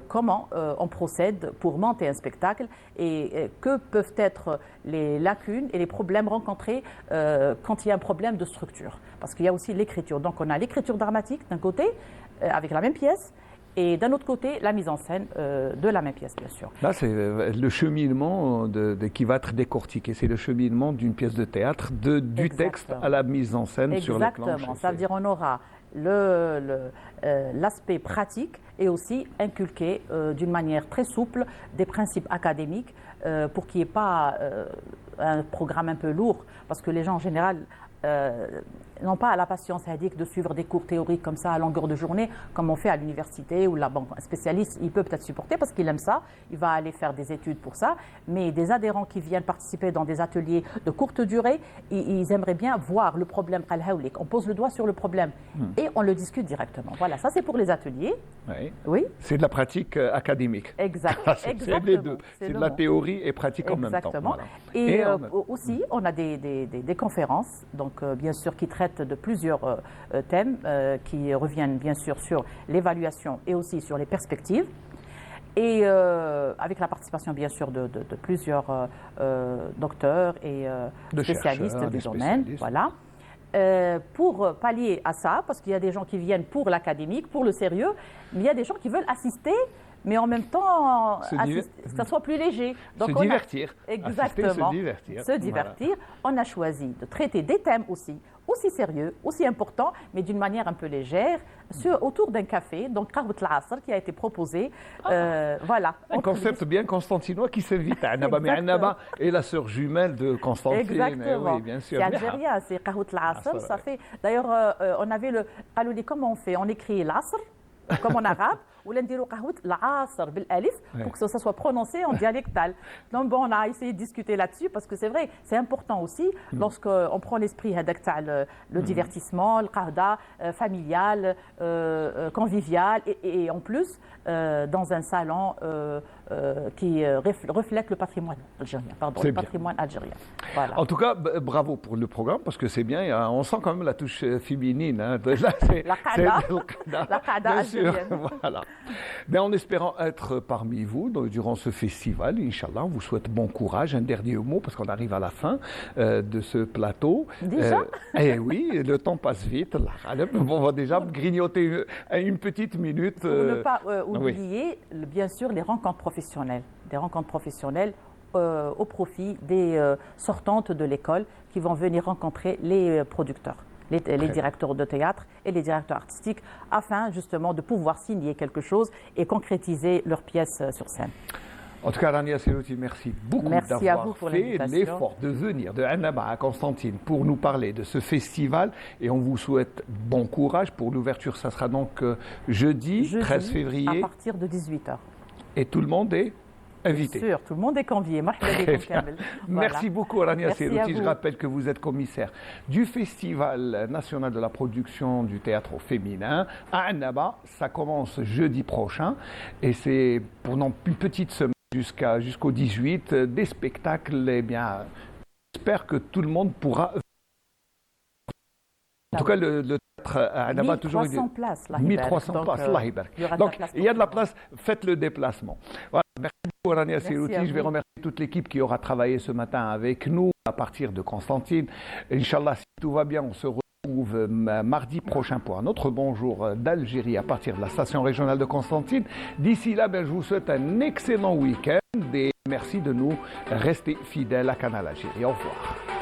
comment on procède pour monter un spectacle et que peuvent être les lacunes et les problèmes rencontrés quand il y a un problème de structure. Parce qu'il y a aussi l'écriture. Donc on a l'écriture dramatique d'un côté, avec la même pièce, et d'un autre côté, la mise en scène de la même pièce, bien sûr.
Là, c'est le cheminement qui va être décortiqué. C'est le cheminement d'une pièce de théâtre, du texte à la mise en scène sur les planches.
Exactement. Ça veut dire on aura l'aspect pratique et aussi inculquer d'une manière très souple des principes académiques pour qu'il n'y ait pas un programme un peu lourd. Parce que les gens, en général, n'ont pas la patience de suivre des cours théoriques comme ça à longueur de journée, comme on fait à l'université ou là, bon, un spécialiste, il peut peut-être supporter parce qu'il aime ça, il va aller faire des études pour ça, mais des adhérents qui viennent participer dans des ateliers de courte durée, ils aimeraient bien voir le problème, on pose le doigt sur le problème et on le discute directement. Voilà, ça c'est pour les ateliers. Oui.
C'est de la pratique académique.
Exactement.
C'est les deux. C'est de la théorie et pratique en même temps.
Exactement. Et aussi, on a des conférences, donc bien sûr, qui traitent de plusieurs thèmes qui reviennent bien sûr sur l'évaluation et aussi sur les perspectives. Et avec la participation bien sûr de plusieurs docteurs et spécialistes du domaine. Voilà. Pour pallier à ça, parce qu'il y a des gens qui viennent pour l'académique, pour le sérieux, mais il y a des gens qui veulent assister, mais en même temps, que ça soit plus léger.
Donc se divertir.
Exactement. Se divertir. Voilà. On a choisi de traiter des thèmes aussi sérieux, aussi importants, mais d'une manière un peu légère, autour d'un café, donc Kahwat al-Asr, qui a été proposé. Voilà.
Un concept bien constantinois qui s'invite à Annaba. Mais Annaba est la sœur jumelle de Constantine.
Exactement.
Oui, bien sûr.
C'est algérien, c'est Kahwat al-Asr. Ça fait. D'ailleurs, on avait comment on fait? On écrit l'Asr, comme en arabe. ولا نديروا قهوه العصر بالالف pour que ça soit prononcé en dialectal. Donc bon, on a essayé de discuter là-dessus parce que c'est vrai, c'est important aussi lorsque on prend l'esprit هذاك تاع le divertissement, le qahda familial, convivial et en plus dans un salon qui reflète le patrimoine algérien, le patrimoine algérien. Voilà.
En tout cas, bravo pour le programme parce que c'est bien, on sent quand même la touche féminine. Hein.
La qahda algérienne.
Voilà. Mais en espérant être parmi vous durant ce festival, Inch'Allah, on vous souhaite bon courage. Un dernier mot parce qu'on arrive à la fin de ce plateau.
Déjà
Eh oui, le temps passe vite. On va déjà grignoter une petite minute.
Pour ne pas oublier, bien sûr, les rencontres professionnelles. Des rencontres professionnelles au profit des sortantes de l'école qui vont venir rencontrer les producteurs, les directeurs de théâtre et les directeurs artistiques afin justement de pouvoir signer quelque chose et concrétiser leurs pièces sur scène.
En tout cas, Rania Selouti, merci beaucoup d'avoir fait l'effort de venir de Annaba à Constantine pour nous parler de ce festival et on vous souhaite bon courage pour l'ouverture. Ça sera donc jeudi 13 février.
À partir de 18h.
Et tout le monde est invité.
Bien sûr, tout le monde est convié.
Merci beaucoup, Rania Selouti. Je rappelle que vous êtes commissaire du Festival national de la production du théâtre féminin à Annaba. Ça commence jeudi prochain et c'est pendant une petite semaine jusqu'au 18 des spectacles. Eh bien, j'espère que tout le monde pourra. En tout cas, le théâtre à Annaba a toujours eu 1300 places. Donc, il y a de la place. Faites le déplacement. Voilà. Merci beaucoup, Rania Selouti. Je vais remercier toute l'équipe qui aura travaillé ce matin avec nous à partir de Constantine. Inch'Allah, si tout va bien, on se retrouve mardi prochain pour un autre bonjour d'Algérie à partir de la station régionale de Constantine. D'ici là, je vous souhaite un excellent week-end et merci de nous rester fidèles à Canal Algérie. Au revoir.